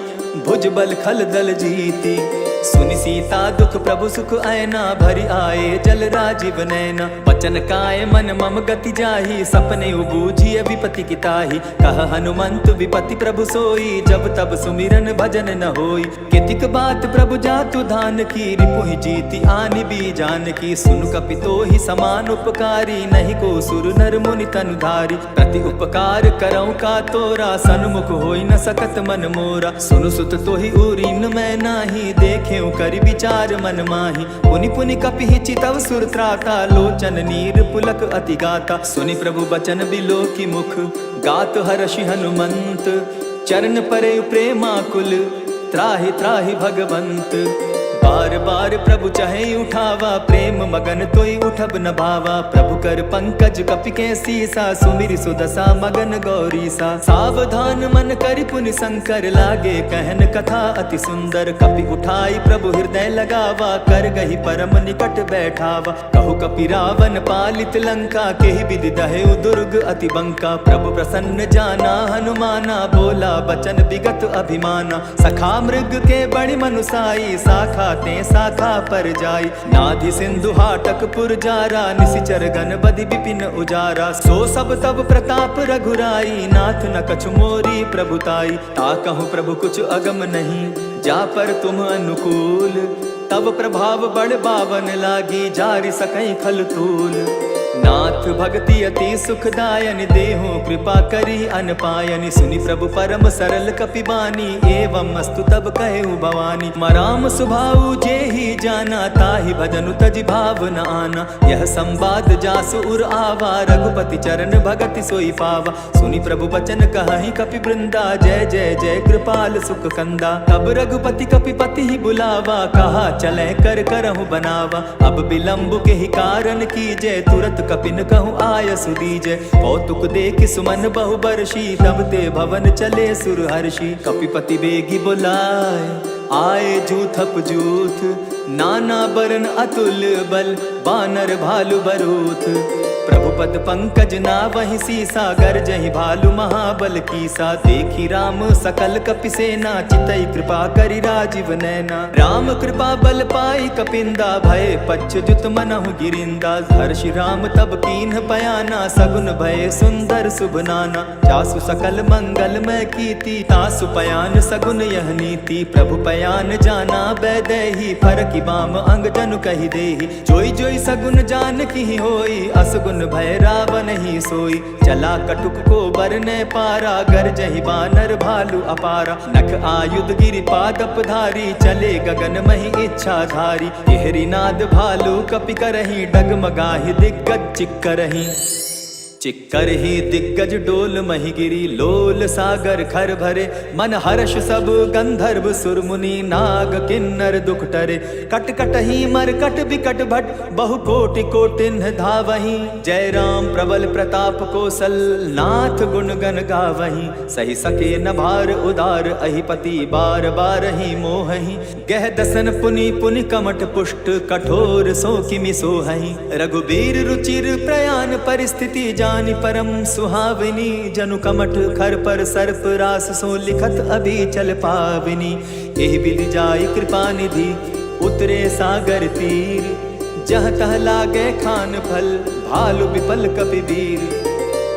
भुज बल खल दल जीती। सुनि सीता दुख प्रभु सुख ऐना, भरि आए जल राजीव नैना। बचन काय मन मम गति जाहि, सपने बूझिय विपति की ताहि। कह हनुमंत विपति प्रभु सोई, जब तब सुमिरन भजन न होई। कितिक बात प्रभु जातु धान की, रिपुहि जीति आनि भी जान की। सुन कपि तोहि समान उपकारी, नहीं को सुर नर मुनि तनुधारी। प्रति उपकार करऊँ का तोरा, सन्मुख होई न सकत मन मोरा। सुनु सुत तोहि उरीन मैं नाही, देखेउ करि विचार मन माही। पुनि पुनि कपिहि चितव सुर त्राता, लोचन नीर पुलक अति गाता। सुनि प्रभु बचन बिलो की मुख, गात हर्षि हनुमंत। चरण परे प्रेमाकुल, त्राहि त्राहि भगवंत। बार बार प्रभु चहे उठावा, प्रेम मगन तोई उठब न भावा। प्रभु कर पंकज कपि के सीसा, सुमिरि सुदशा मगन गौरीसा। सावधान मन करि पुनि शंकर, लागे कहन कथा अति सुंदर। कपि उठाई प्रभु हृदय लगावा, कर गही परम निकट बैठावा। कहु कपि रावण पालित लंका, केहि विधि दहेउ दुर्ग अति बंका। प्रभु प्रसन्न जाना हनुमाना, बोला बचन विगत अभिमाना। सखा मृग के बड़ि मनुसाई, शाखा ते शाखा पर जाई। नाधि सिंधु हाटक पुर जारा, निशिचर गण बधि विपिन उजारा। सो सब तब प्रताप रघुराई, नाथ न कछु मोरी प्रभुताई। ताकहु प्रभु कुछ अगम नहीं, जा पर तुम अनुकूल। तब प्रभाव बड़ बावन लागी, जारि सकई खल तूल। नाथ भक्ति अति सुखदायनि, देहु कृपा करी अनपायनि। सुनि प्रभु परम सरल कपि बानी, एवं अस्तु तब कहेउ भवानी। मराम सुभाऊ जेहि जाना, ताहि भजनु तजि भाव न आना। यह संवाद जासु उर आवा, रघुपति चरण भगति सोई पावा। सुनि प्रभु बचन कहहि कपि वृंदा, जय जय जय कृपाल सुख कंदा। तब रघुपति कपि पति ही बुलावा, कहा चले कर करहु बनावा। अब विलंब के ही कारण कीजय, तुरत कपिन कहूँ आय सुदीजय। कौतुक देख सुमन बहु बरसी, तब ते भवन चले सुर हर्षि। कपिपति बेगी बुलाए, आए जूथप जूथ। नाना बरन अतुल बल, बानर भालु बरूथ। प्रभु पद पंकज नावहि सीसा, गरजहि भालु महाबल कीसा। देखी राम सकल कपि सेना, चितई कृपा करि राजीव नैना। राम कृपा बल पाई कपिंदा, भय पच्युत मनहु गिरिंदा। हर्षि राम तब कीन्ह पयाना, सगुन भय सुंदर शुभ नाना। जासु सकल मंगल मैं कीति, तासु पयान सगुन यह नीति। प्रभु पयान जाना बैदेही, फरकि बाम अंग जनु कहि देहि। जोई जोई सगुन जान की होई, असगुन भय रावण ही सोई। चला कटुक को बरने पारा, गरजहि बानर भालु अपारा। नख आयुध गिरि पादप धारी, चले गगन महि इच्छा धारी। केहरी नाद भालु कपि करहि, डगमगाहि दिग्गज चिक्करहि। चिक्कर ही दिग्गज डोल मही गिरी, लोल सागर खर भरे। मन हर्ष सब गंधर्व सुर मुनि, नाग किन्नर दुख टरे। कट कट ही मर कट विकट भट, बहु कोटि कोटिन्ह धावहि। जय राम प्रबल प्रताप कौशल, नाथ गुण गण गावहि। सही सके न भार उदार, अहिपति बार बार ही मोहहि। गह दसन पुनि पुनि कमठ पुष्ट, कठोर सो किमि सोहहि। रघुबीर रुचिर प्रयाण परिस्थिति, जानि परम सुहाविनी। जनु कमठ खर पर सर्प रास, सो लिखत अभी चल पाविनी। एहि विधि जाय कृपा निधि, उतरे सागर तीर। जह तह लागे खान फल, भालु विपल कपि वीर।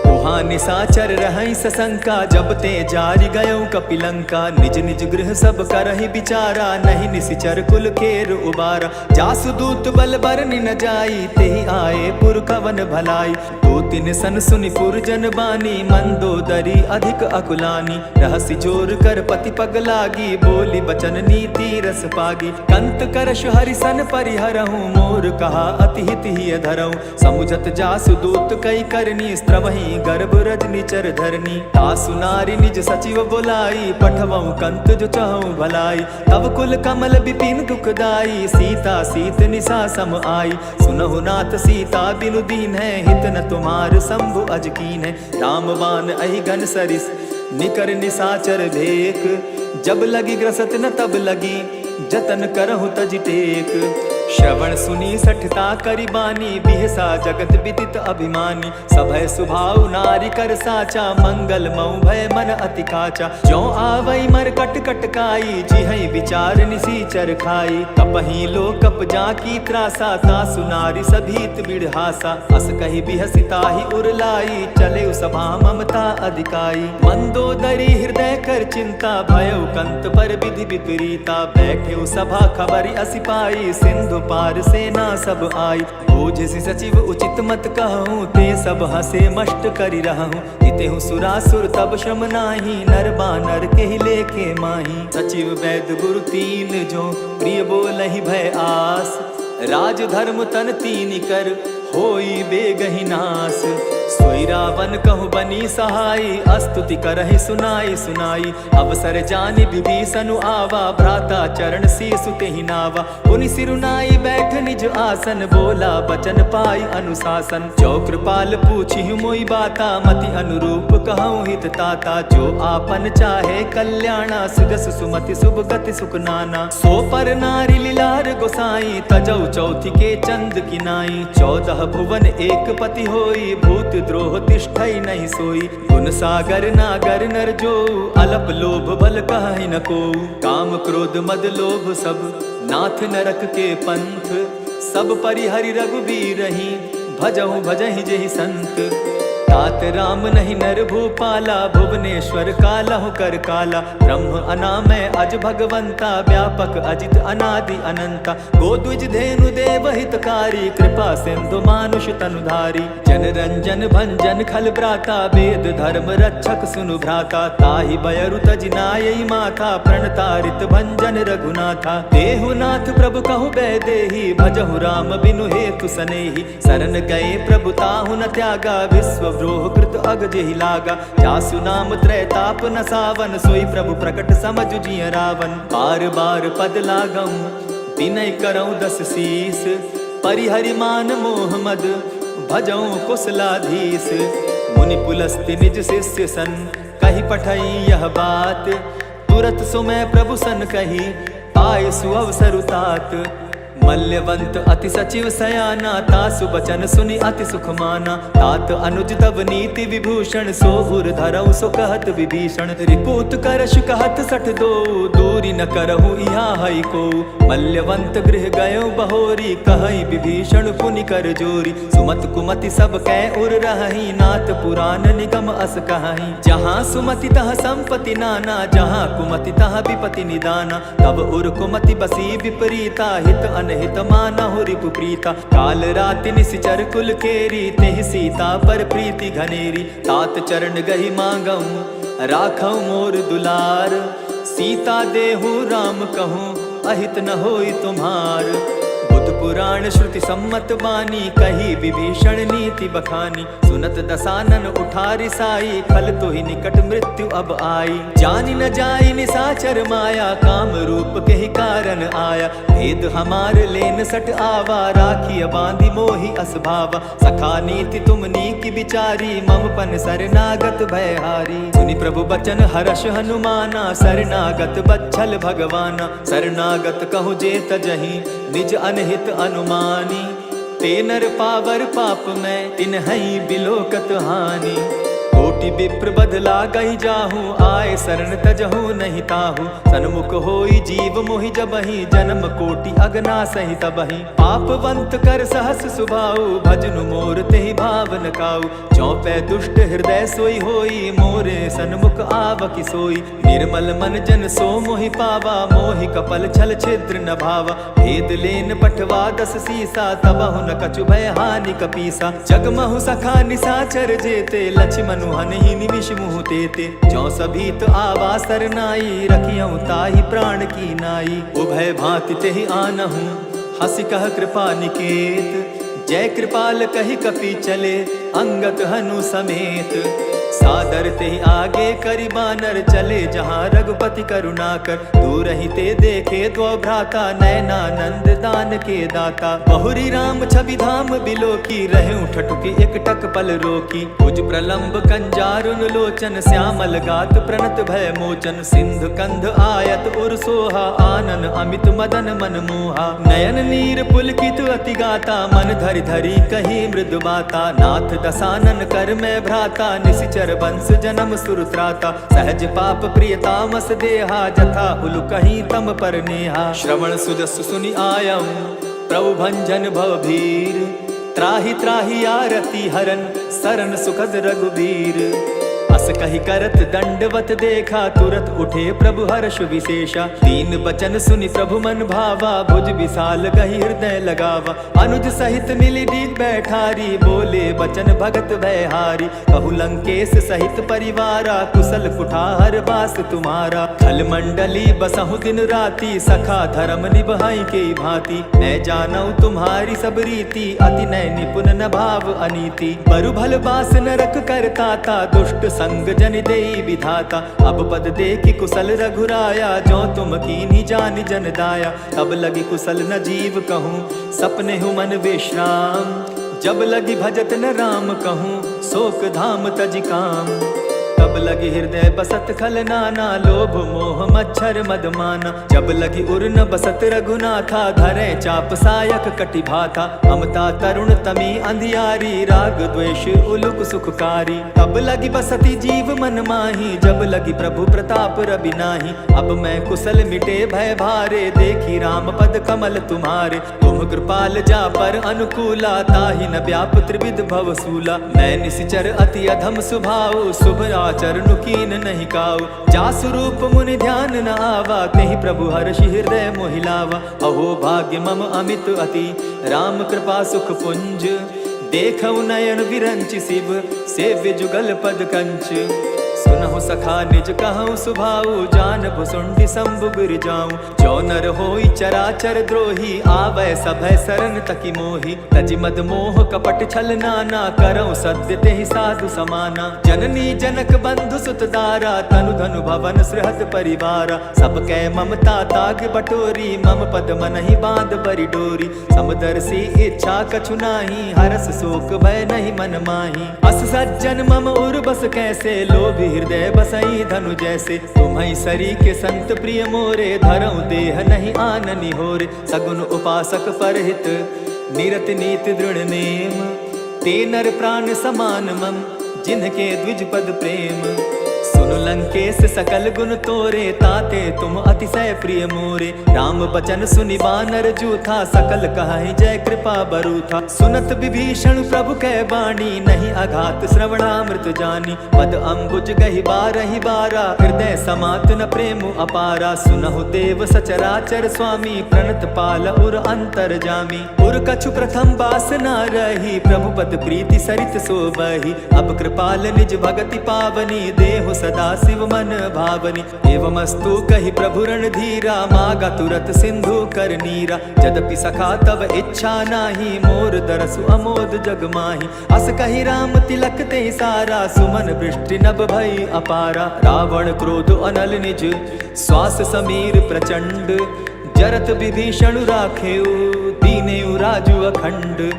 वहाँ निशाचर रहै सशंका, जब ते जारि गयौ कपिलंका। निज निज गृह सब करहि विचारा, नहीं निशिचर कुल केर उबारा। जासु दूत बल बरनि न जाई, तेहि आए पुर कवन भलाई। दो तिन सन सुनि पुर जन बानी, मंदोदरी अधिक अकुलानी। रहसि जोर कर पति पग लागी, बोली बचन नीति रस पागी। कंत करश हरिसन परिहरहु, मोर कहा अति हित ही धरहु। समुझत जासु दूत कई करनी, स्त्रवहि गर्भ रजनी चर धरनी। तासु नारी निज सचिव बुलाई, पठवऊ कंत जो चहु भलाई। तब कुल कमल विपिन दुखदाई, सीता सीत निशा सम आई। सुनहु नाथ सीता बिनु दीन है, हित न तुम्हार शंभु अजकीन है। राम बाण अहि घन सरिस, निकर निशाचर भेक। जब लगी ग्रसत न तब लगी, जतन करहु तज टेक। श्रवण सुनी सठता करी बानी, बिहसा जगत विदित अभिमानी। सभय सुभाव नारी कर साचा, मंगल मऊ भय मन अति काचा। जो आवई मर कट कट काई, जिहई विचार निसीचर खाई। कपही लो कप जाकी त्रासा, तासु नारी सभीत बिड़हासा। अस कही बिहसिता ही उरलाई, चले सभा ममता अधिकाई। मंदोदरी हृदय कर चिंता, भयो कंत पर विधि विपरीता। बैठे सभा खबरी असिपाई, सिंधु पार सेना सब आई। बूझसि सचिव उचित मत कहूँ, ते सब हसे मष्ट करि रहूँ। जितेहु सुरासुर तब श्रम नाही, नर बानर के ही लेखे माही। सचिव वैद्य गुरु तीन जो, प्रिय बोलहि भय आस। राज धर्म तन तीन कर, होई बेगहि नास। सोई रावण कहु बनी सहाई, अस्तुति करहि सुनाई सुनाई। अवसर जानि विभीषण आवा, भ्राता चरण शीसु तेहि नावा। पुनि सिरुनाई बैठ निज आसन, बोला बचन पाई अनुशासन। जो कृपाल पूछिहु मोई बाता, मति अनुरूप कहूँ हित ताता। जो आपन चाहे कल्याणा, सुगस सुमति शुभ गति सुख नाना। सो पर नारी लीलार गोसाई, तजौ चौथि के चंद किनाई। 14 भुवन एक पति होई, भूत द्रोह तिष्ठई नहीं सोई। गुण सागर नागर नर जो, अलप लोभ बल कहहि न को। काम क्रोध मद लोभ सब, नाथ नरक के पंथ। सब परिहरि रघुबीरहि, भजहु भजहि जेहि संत। तात राम नहीं नर भूपाला, भुवनेश्वर कालहु कर काला। ब्रह्म अनामय अज भगवंता, व्यापक अजित अनादि अनंता। गोद्विज धेनु देव हितकारी, कृपा सिंधु मानुष तनुधारी। जन रंजन भंजन खल भ्राता, वेद धर्म रक्षक सुनु भ्राता। ताहि बयरु तजिनायई माथा, प्रणतारित भंजन रघुनाथा। देहुनाथ प्रभु कहु बैदेही, भजहु राम बिनु हेतु सनेही। शरण गए प्रभु ताहु न त्यागा, विश्व द्रोह कृत अग जेहि लागा। जासु नाम त्रैताप न सावन, सोई प्रभु प्रकट समझ जिय रावण। बार बार पद लागऊं, विनय करऊं 10 शीस। परिहरि मान मोह मद, भजऊं कुशलाधीश। मुनि पुलस्ति निज शिष्य सन, कही पठई यह बात। तुरत सुमय प्रभु सन कही, पाए सुअवसर तात। मल्यवंत अति सचिव सयाना, तासु बचन सुनि अति सुख माना। तात अनुज तब नीति विभूषण, सो उर धरऊ सो कहत विभीषण। रिपुत करश कहत 62, दूरी न करहु इहा हई को। मल्यवंत गृह गयो बहोरी, कहई विभीषण पुनि कर जोरी। सुमत कुमति सब कै उर रहई, नाथ पुराण निगम अस कहई। जहाँ सुमति तह संपति नाना, जहाँ कुमति तह विपति निदाना। तब उर कुमति बसी विपरीता, हित अनहित मानहु रिपु प्रीता। काल राति निशिचर कुल केरी, तेहि सीता पर प्रीति घनेरी। तात चरण गहि मांगऊं, राखऊं मोर दुलार। सीता देहु राम कहूँ, अहित न होई तुम्हार। बुध पुराण श्रुति सम्मत बानी, कही विभीषण नीति बखानी। सुनत दसानन उठारी साई, खल तो ही निकट मृत्यु अब आई। जानि न जाई निसाचर माया, काम रूप के ही कारण आया। भेद हमार लेन सट आवा, राखिय बांधी मोहि असभावा। सखा नीति तुम नीकी विचारी, मम पन शरणागत भयहारी। सुनि प्रभु बचन हर्ष हनुमाना, शरणागत बच्छल भगवाना। शरणागत कहु जे तजहि, निज अनहित अनुमानी। ते नर पावर पाप में, तिन्हई बिलोकत हानि। कोटि विप्र बदला गई जाहू, आए शरण तजहू नहीं ताहू। सन्मुख होई जीव मोहि जबहि, जन्म कोटि अगना सहि तबहि। पापवंत कर सहस सुभाऊ, भजनु मोर तेहि भावन काऊ। चौपै दुष्ट हृदय सोई होई, मोरे सन्मुख आवकि सोई। निर्मल मन जन सो मोहि पावा, मोहि कपल छल छिद्र न भावा। भेद लेन पठवा 10 सीसा, तबहु न कछु भय हानि कपीसा। जगमहु सखा निसाचर जेते, लक्ष्मण हनहि निमिष मुँह तेते। जौ सभीत आवा सरनाई, रखियऊं ताहि प्राण की नाई। उभय भांति तेहि आनहूँ, हंसी कह कृपा निकेत। जय कृपाल कहि कपि चले, अंगत हनु समेत। सादर ते आगे करी बानर चले जहाँ रघुपति करुणा कर। दूर ही ते देखे दो भ्राता नयनानंद दान के दाता। बहुरी राम छवि धाम बिलो की रहे ठटुकी एक टक पल रोकी। भुज प्रलंब कंजारुन लोचन श्यामल गात प्रणत भय मोचन। सिंधु कंध आयत उर सोहा आनन अमित मदन मन मोहा। नयन नीर पुलकित अति गाता मन धरि धरि कही मृदु बाता। नाथ दसानन कर मैं भ्राता निशिचर वंश जन्म सुरत्राता। सहज पाप प्रिय तामस देहा जथा उलु कहीं तम पर नेहा। श्रवण सुजस सुनि आयम प्रभु भंजन भवभीर। त्राहि त्राहि आरती हरन सरन सुखद रघुबीर। अस कही करत दंडवत देखा तुरत उठे प्रभु हर्ष विशेषा। दीन बचन सुनि प्रभु मन भावा भुज विशाल गही हृदय लगावा। अनुज सहित मिली डीग बैठारी बोले बचन भगत भयहारी। कहु लंकेश सहित परिवारा कुशल कुठार बास तुम्हारा। खल मंडली बसहु दिन राति सखा धर्म निभाई के भांति। मैं जानऊ तुम्हारी सब रीति अति नय निपुण न भाव अनीति। बरु भल बास नरक करता ता दुष्ट संग जन देई विधाता। अब पद देखी कुशल रघुराया जो तुम कीन्ही जानि जन दाया। तब लगी कुशल न जीव कहूँ सपने हूँ मन विश्राम। जब लगी भजत न राम कहूँ शोक धाम तज काम। तब लगी हृदय बसत खल नाना लोभ मोह मच्छर मदमाना। जब लगी उर न बसत रघुनाथा धरे चाप सायक कटि भाथा। ममता तरुण तमी अंधियारी राग द्वेष उलुक सुखकारी। तब लगी बसती जीव मन माही जब लगी प्रभु प्रताप रवि नाही। अब मैं कुशल मिटे भय भारे देखी राम पद कमल तुम्हारे। तुम कृपाल जा पर अनुकूला ताहि न व्याप त्रिविध भवसूला। मैं निशिचर अति अधम सुभाव शुभ चरणु कीन नहीं काऊ। जासु रूप मुनि ध्यान न आवा तेहि प्रभु हर्षि हृदय मोहिलावा। अहो भाग्य मम अमित अति राम कृपा सुख पुंज। देखऊ नयन विरंचि शिव सेव्य जुगल पद कंच। सुनहु सखा निज कहूँ सुभाऊ जान भुसुंडी शंभु गिर जाऊं। जो नर होई चराचर द्रोही आवै सभय सरन तकी मोही। तजि मद मोह कपट छल नाना करऊँ सत्य तेहि साधु समाना। जननी जनक बंधु सुत दारा तनु धनु भवन सृहद परिवारा। सब कै ममता ताग बटोरी मम पद मनहि बांध बरि डोरी। समदर्शी इच्छा कछु नाही हरस शोक भय नहीं मन माही। अस सज्जन मम उर बस कैसे लोभी हृदय बसई धनु जैसे। तुम्हि सरी के संत प्रिय मोरे धरऊं देह नहीं आननि होरे। सगुन उपासक परहित निरत नीत दृढ़ नेम। ते नर प्राण समान मम जिनके द्विज पद प्रेम। सुन लंकेश सकल गुण तोरे ताते तुम अतिशय प्रिय मोरे। राम बचन सुनि बानर जूथा सकल कहाई जय कृपा बरूथा। सुनत विभीषण प्रभु कै बाणी नहीं अघात श्रवणामृत जानी। पद अम्बुज गहि बारहि बारा हृदय समात न प्रेम अपारा। सुनहु देव सचराचर स्वामी प्रणत पाल उर अंतर जामी। उर कछु प्रथम बास न रही प्रभु पद प्रीति सरित सोबही। अब कृपाल निज भगति पावनी देहु सदा शिव मन भावनी। एवमस्तु कहि प्रभु रणधीरा मागा तुरत सिंधु कर नीरा। यद्यपि सखा तब इच्छा नाही मोर दरसु अमोद जग माही। अस कहि राम तिलक ते सारा सुमन वृष्टि नभ भई अपारा। रावण क्रोध अनल निज श्वास समीर प्रचंड। जरत विभीषण राखेउ दीनेउ राजु अखंड।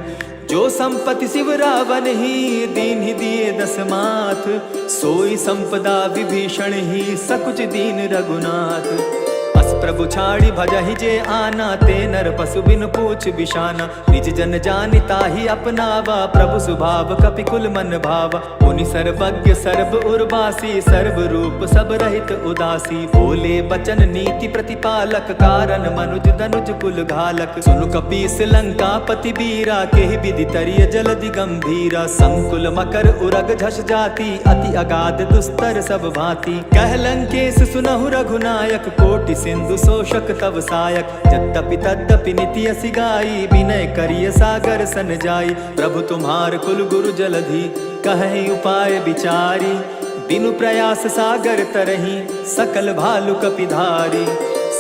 जो संपत्ति शिव रावण ही दीन ही दिए दस माथ। सोई संपदा विभीषण ही सकुच दीन रघुनाथ। अस प्रभु छाड़ी भजहि जे आना ते नर पशु बिन पूछ बिशाना। निज जन जानि ताहि अपनावा प्रभु स्वभाव कपि कुल मन भावा। मुनि सर्वज्ञ सर्व उर्वासी सर्व रूप सब रहित उदासी। बोले बचन नीति प्रतिपालक कारण मनुज धनुज कुल घालक। सुनु कपीस लंका पति बीरा केहि विधि तरिय जलधि गंभीरा। संकुल मकर उरग झस जाति अति अगाध दुस्तर सब भांति। कह लंकेश सुनहु रघुनायक कोटि सिंधु शोषक तव सायक। यद्यपि तद्यपि निति असि गाई विनय करिय सागर सन जाई। प्रभु तुम्हार कुल गुरु जलधि कहि उपाय विचारी। बिनु प्रयास सागर तरही सकल भालु कपिधारी।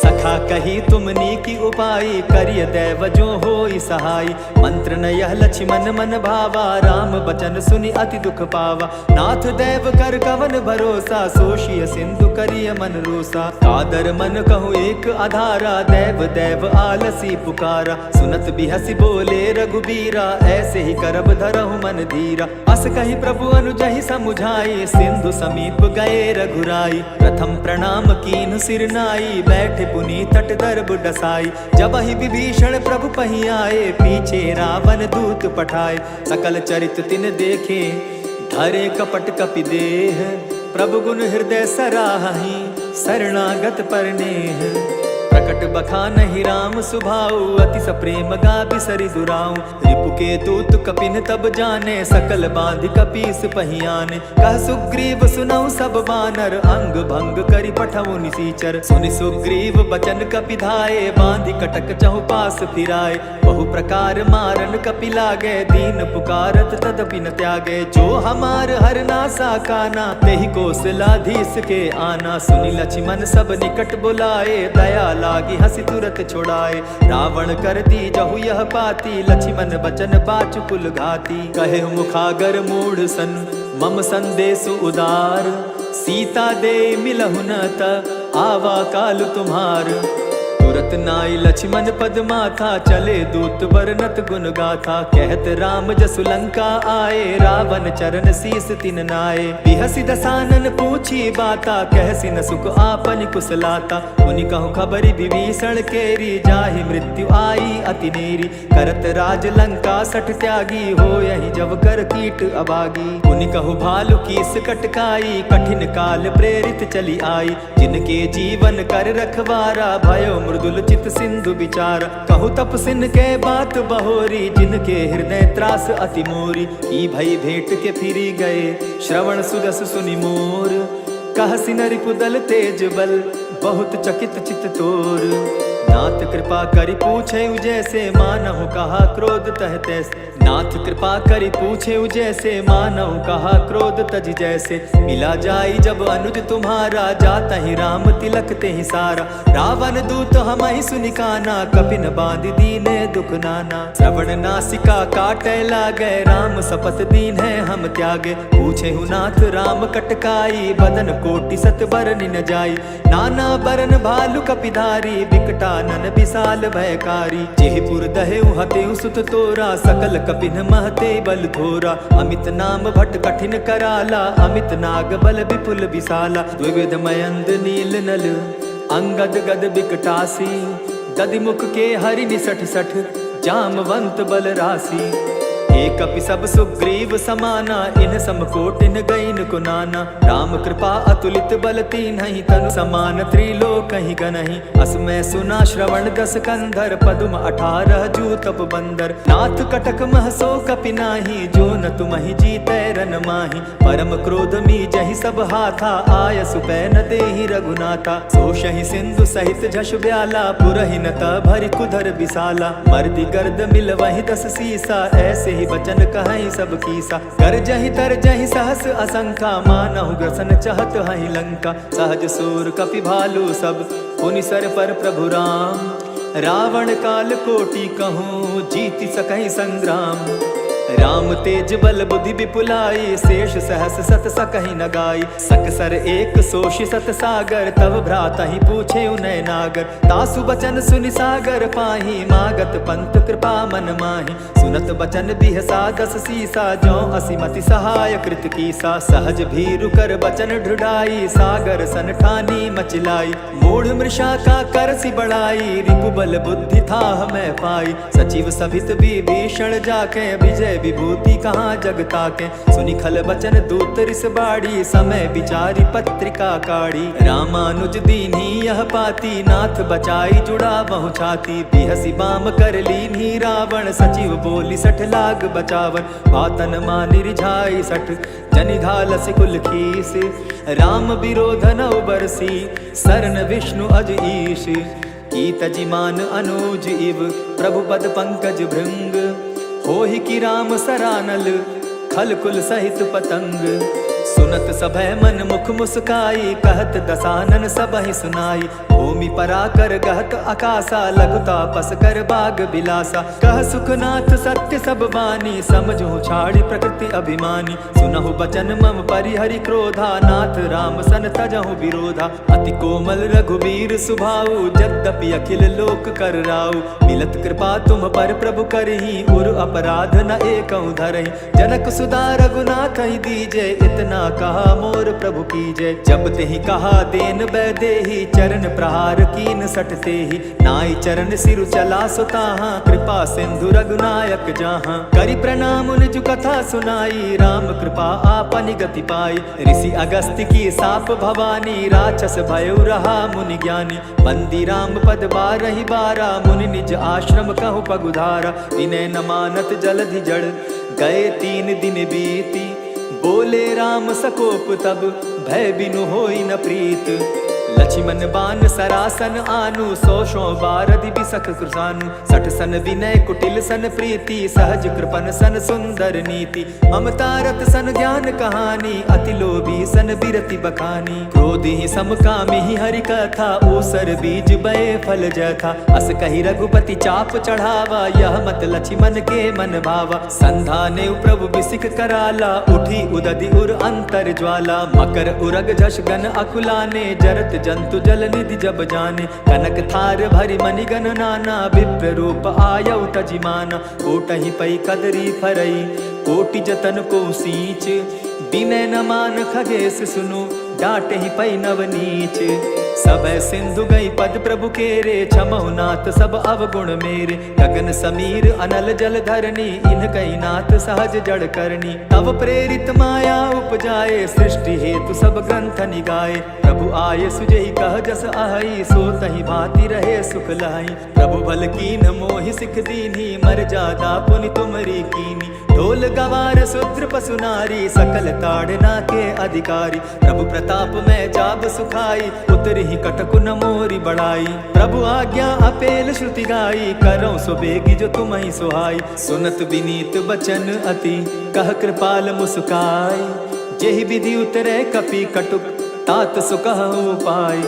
सखा कही तुमनी की उपाई, करिय दैव जो होई सहाय। मंत्र न यह लक्ष्मण मन भावा, राम बचन सुनि अति दुख पावा। नाथ दैव कर कवन भरोसा, सोशिय सिंधु करिय मन रोसा। कादर मन कहूँ एक आधारा, दैव दैव आलसी पुकारा। सुनत बिहसी बोले रघुबीरा, ऐसे ही करब धरहु मन धीरा। अस कही प्रभु अनुजहि समुझाई, सिंधु समीप गए रघुराई। प्रथम प्रणाम कीन्ह सिर नाई, बैठे पुनि तट दर्ब डसाई। जब ही विभीषण प्रभु पही आए, पीछे रावण दूत पठाए। सकल चरित तिन देखे, धरे कपट कपि देह। प्रभु गुण हृदय सराहि, शरणागत पर नेह। प्रकट बखानहि राम सुभाऊ, अति सप्रेम गा बिसरि दुराऊ। रिपु के दूत कपिन तब जाने, सकल बांधि कपीस पहियाने। कह सुग्रीव सुनऊ सब बानर, अंग भंग करि पठऊ निसीचर। सुनि सुग्रीव बचन कपि धाये, बांधि कटक चहुपास फिराए। बहु प्रकार मारन कपि लागे, दीन पुकारत तदपि न त्यागे। जो हमार हरनासा काना, तेहि कौशलाधीश के आना। सुनि लक्ष्मण सब निकट बुलाए, दया लागी हंसी तुरत छोड़ाए। रावण कर दी जहु यह पाती, लक्ष्मण बचन बाचु कुल घाती। कहे मुखागर मूढ़ सन, मम संदेश उदार। सीता दे मिलहु न त, आवा काल तुम्हार। तुरत नाई लक्ष्मण पद माथा, चले दूत बरनत गुण गाथा। कहत राम जसु लंका आए, रावण चरण शीस तिन नाए। बिहसि दसानन पूछी बाता, कहसि न सुख आपन कुशलाता। मुनि कहु खबरि विभीषण केरी, जाहि मृत्यु आई अति नेरी। करत राज लंका सठ त्यागी, हो यही जब कर कीट अबागी। मुनि कहु भालु कीस कटकाई, कठिन काल प्रेरित चली आई। जिनके जीवन कर रखवारा, भयो मृदुल चित सिंधु विचार। कहु तपसिन के बात बहोरी, जिनके हृदय त्रास अति मोरी। ई भई भेंट के फिरी गए, श्रवण सुदस सुनि मोर। कहसि न रिपुदल तेज बल, बहुत चकित चित तोर। नाथ कृपा करि पूछे जैसे, मानहु कहा क्रोध तह तैसे। नाथ कृपा करि पूछे जैसे, मानहु कहा क्रोध तज जैसे। मिला जाई जब अनुज तुम्हारा, जाता ही राम तिलक ते ही सारा। रावण दूत हमहि सुनि काना, कपिन बांध दीने दुख नाना। श्रवण नासिका काटे लागे, राम शपथ दीन है हम त्यागे। पूछे हु नाथ राम कटकाई, बदन कोटि सत बरनि न जाई। नाना बरन भालु कपिधारी, विकटानन विशाल भयकारी। जेहपुर दहेउ हतेउ सुत तोरा, सकल कपिन महते बल थोरा। अमित नाम भट कठिन कराला, अमित नाग बल विपुल विशाला। द्विविध मयंद नील नल, अंगद गद विकटासी। दधिमुख के हरि निसठ सठ, जामवंत बल राशि। एक कपि सब सुग्रीव समाना, इन समकोटिन गईन को नाना। राम कृपा अतुलित बल तीन्हि, तनु समान त्रिलोक ही गनहि। असमय सुना श्रवण दस कंधर, पदुम 18 जूतप बंदर। नाथ कटक महसो कपि नाही, जो न तुमहि जीतै रन माहि। परम क्रोध मी जहि सब हाथा, आय सुपै न देहि रघुनाथा। सोषहि सिंधु सहित झस ब्याला, पुरहि न त भरि कुधर विशाला। मर्दि गर्द मिल वहि 10 सीसा, ऐसे बचन कहई सब कीसा। कर जहि तर जहि सहस असंखा, मानहु ग्रसन चहत हहि लंका। सहज सूर कपि भालु सब, पुनि सर पर प्रभु राम। रावण काल कोटि कहूँ, जीति सकहि संग्राम। राम तेज बल बुद्धि विपुलाई, शेष सहस सत सकहि न गाई। सकसर एक सोषि सत सागर, तब भ्राता ही पूछे उनय नागर। तासु बचन सुनि सागर पाही, मागत पंत कृपा मन माही। सुनत बचन बिहसा 10 सीसा, जौ असिमति सहाय कृत कीसा। सहज भीरु कर बचन ढुढ़ाई, सागर सन ठानी मचिलाई। मूढ़ मृषा का करसि बढ़ाई, रिपु बल बुद्धि थाह मैं पाई। सचिव सभित विभीषण जाके, विजय विभूति कहाँ जगता के। सुनि खल बचन दूत रिस बाड़ी, समय विचारी पत्रिका काढ़ी। रामानुज दीन्ही यह पाती, नाथ बचाई जुड़ा बहु छाती। बिहसी बाम कर लीन्ही रावण, सचिव बोली 60 लाग बचावन। बातन मानि रिझाई 60, जनिधाल सिकुल खीस। राम विरोध नौ बरसी, सरन विष्णु अज ईश। कीत जिमान अनुज इव, प्रभु पद पंकज भृंग। होहि कि राम सरानल, खल कुल सहित पतंग। सुनत सभय मन मुख मुस्काई, कहत दसानन सबहि सुनाई। भूमि पराकर गहत आकाशा, लघुता पस कर बाग बिलासा। कह सुखनाथ सत्य सब बानी, समझू छाड़ी प्रकृति अभिमानी। सुनहु बचन मम परिहरि क्रोधा, नाथ राम सन तजहु विरोधा। अति कोमल रघुबीर सुभाऊ, यद्यपि अखिल लोक कर राऊ। मिलत कृपा तुम पर प्रभु करही, उर अपराध न एकहु धरहि। जनक सुधा रघुनाथ ही दीजे, इतना कहा मोर प्रभु कीजे। जब तेहि कहा देन बैदेही, चरण प्रहार कीन सटते ही। नाई चरण सिरु चला सुताहा, कृपा सिंधु रघुनायक जाहा। करि प्रणाम निज कथा सुनाई, राम कृपा आपनि गति पाई। ऋषि अगस्त्य की साप भवानी, राक्षस भयउ रहा मुनि ज्ञानी। बंदी राम पद बारहि बारा, मुनि निज आश्रम कहु पगुधारा। विनय न मानत जलधि जड़, गए 3 दिन बीती। बोले राम सकोप तब, भय बिनु होई न प्रीत। लक्ष्मण बान सरासन आनु, 100 बारदि बिसख कृसानु। 60 सन विनय कुटिल सन प्रीति, सहज कृपन सन सुंदर नीति। ममता रत सन ज्ञान कहानी, अति लोभी सन बिरति बखानी। क्रोधि सम कामिहि हरि कथा, ऊसर बीज बय फल जथा। अस कहि रघुपति चाप चढ़ावा, यह मत लक्ष्मण के मन भावा। संधाने प्रभु बिसिक कराला, उठी उदधि उर अंतर ज्वाला। मकर उरग झष गन अकुलाने, जरत जंतु जल निधि जब जाने। कनक थार भरि मणिगण नाना, विप्र रूप आयउ तजिमाना। कोटहि पै कदरी फरई, कोटि जतन को सींच। विनय न मान खगेश सुनु, डांटहि पै नवनीच। सब सिंधु गई पद प्रभु केरे, क्षमहु नाथ सब अवगुण मेरे। गगन समीर अनल जल धरनी, इन कई नाथ सहज जड़ करनी। तब प्रेरित माया उपजाए, सृष्टि हेतु सब ग्रंथ निगाए। प्रभु आये सुजहि कह जस आहई, सो तहि भांति रहे सुख लहई। प्रभु भल कीन मोहि सिख दीन्ही, मर्यादा पुनि तुमरी कीनी। ढोल गवार शूद्र पशु नारी, सकल ताड़ना के अधिकारी। प्रभु प्रताप में जाब सुखाई, उतरि कटकु न मोरी बड़ाई। प्रभु आज्ञा अपेल श्रुति गाई, करौ सो बेगी जो तुम्हि सुहाई। सुनत विनीत बचन अति, कह कृपाल मुस्काई। जेहि विधि उतरे कपि कटुक, तात सो कहु उपाय।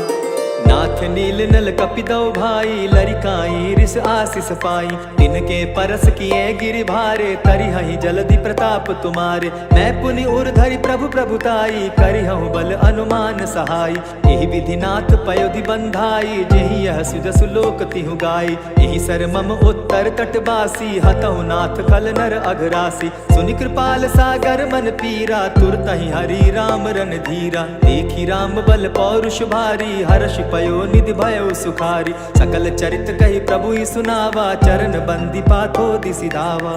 नाथ नील नल कपिदौ भाई, लरिकाई ऋष आशीष पाई। तिनके परस किए गिरि भारे, तरिहहि जलधि प्रताप तुम्हारे। मैं पुनि उर धरि प्रभु प्रभुताई, करिहउँ बल अनुमान सहाय। एहि विधि नाथ पयोधि बंधाई, जेहि यह सुजसु लोक तिहु गाई। एहि सर मम उत्तर तटवासी, हतहु नाथ खल नर अघरासी। सुनि कृपाल सागर मन पीरा, तुरतहि हरि राम रन धीरा। देखी राम बल पौरुष भारी, हर्ष पयो निधि भयो सुखारी। सकल चरित कहि प्रभु ही सुनावा, चरण बंदी पाथो दिसि धावा।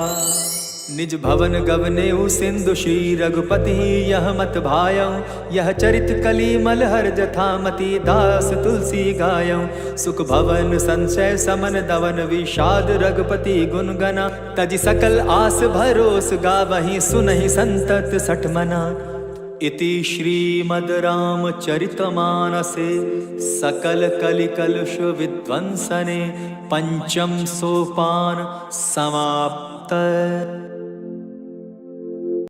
निज भवन गवनेउ सिंधु श्री रघुपति, यह मत भायऊ। यह चरित कली मलहर जथामति, दास तुलसी गायऊ। सुख भवन संशय समन दवन, विषाद रघुपति गुण गना। तजि सकल आस भरोस गावहि, सुनहि संतत सठ मना। इति श्रीमद् रामचरितमानसे सकल कलिकलुष विध्वंसने, पंचम सोपान समाप्त।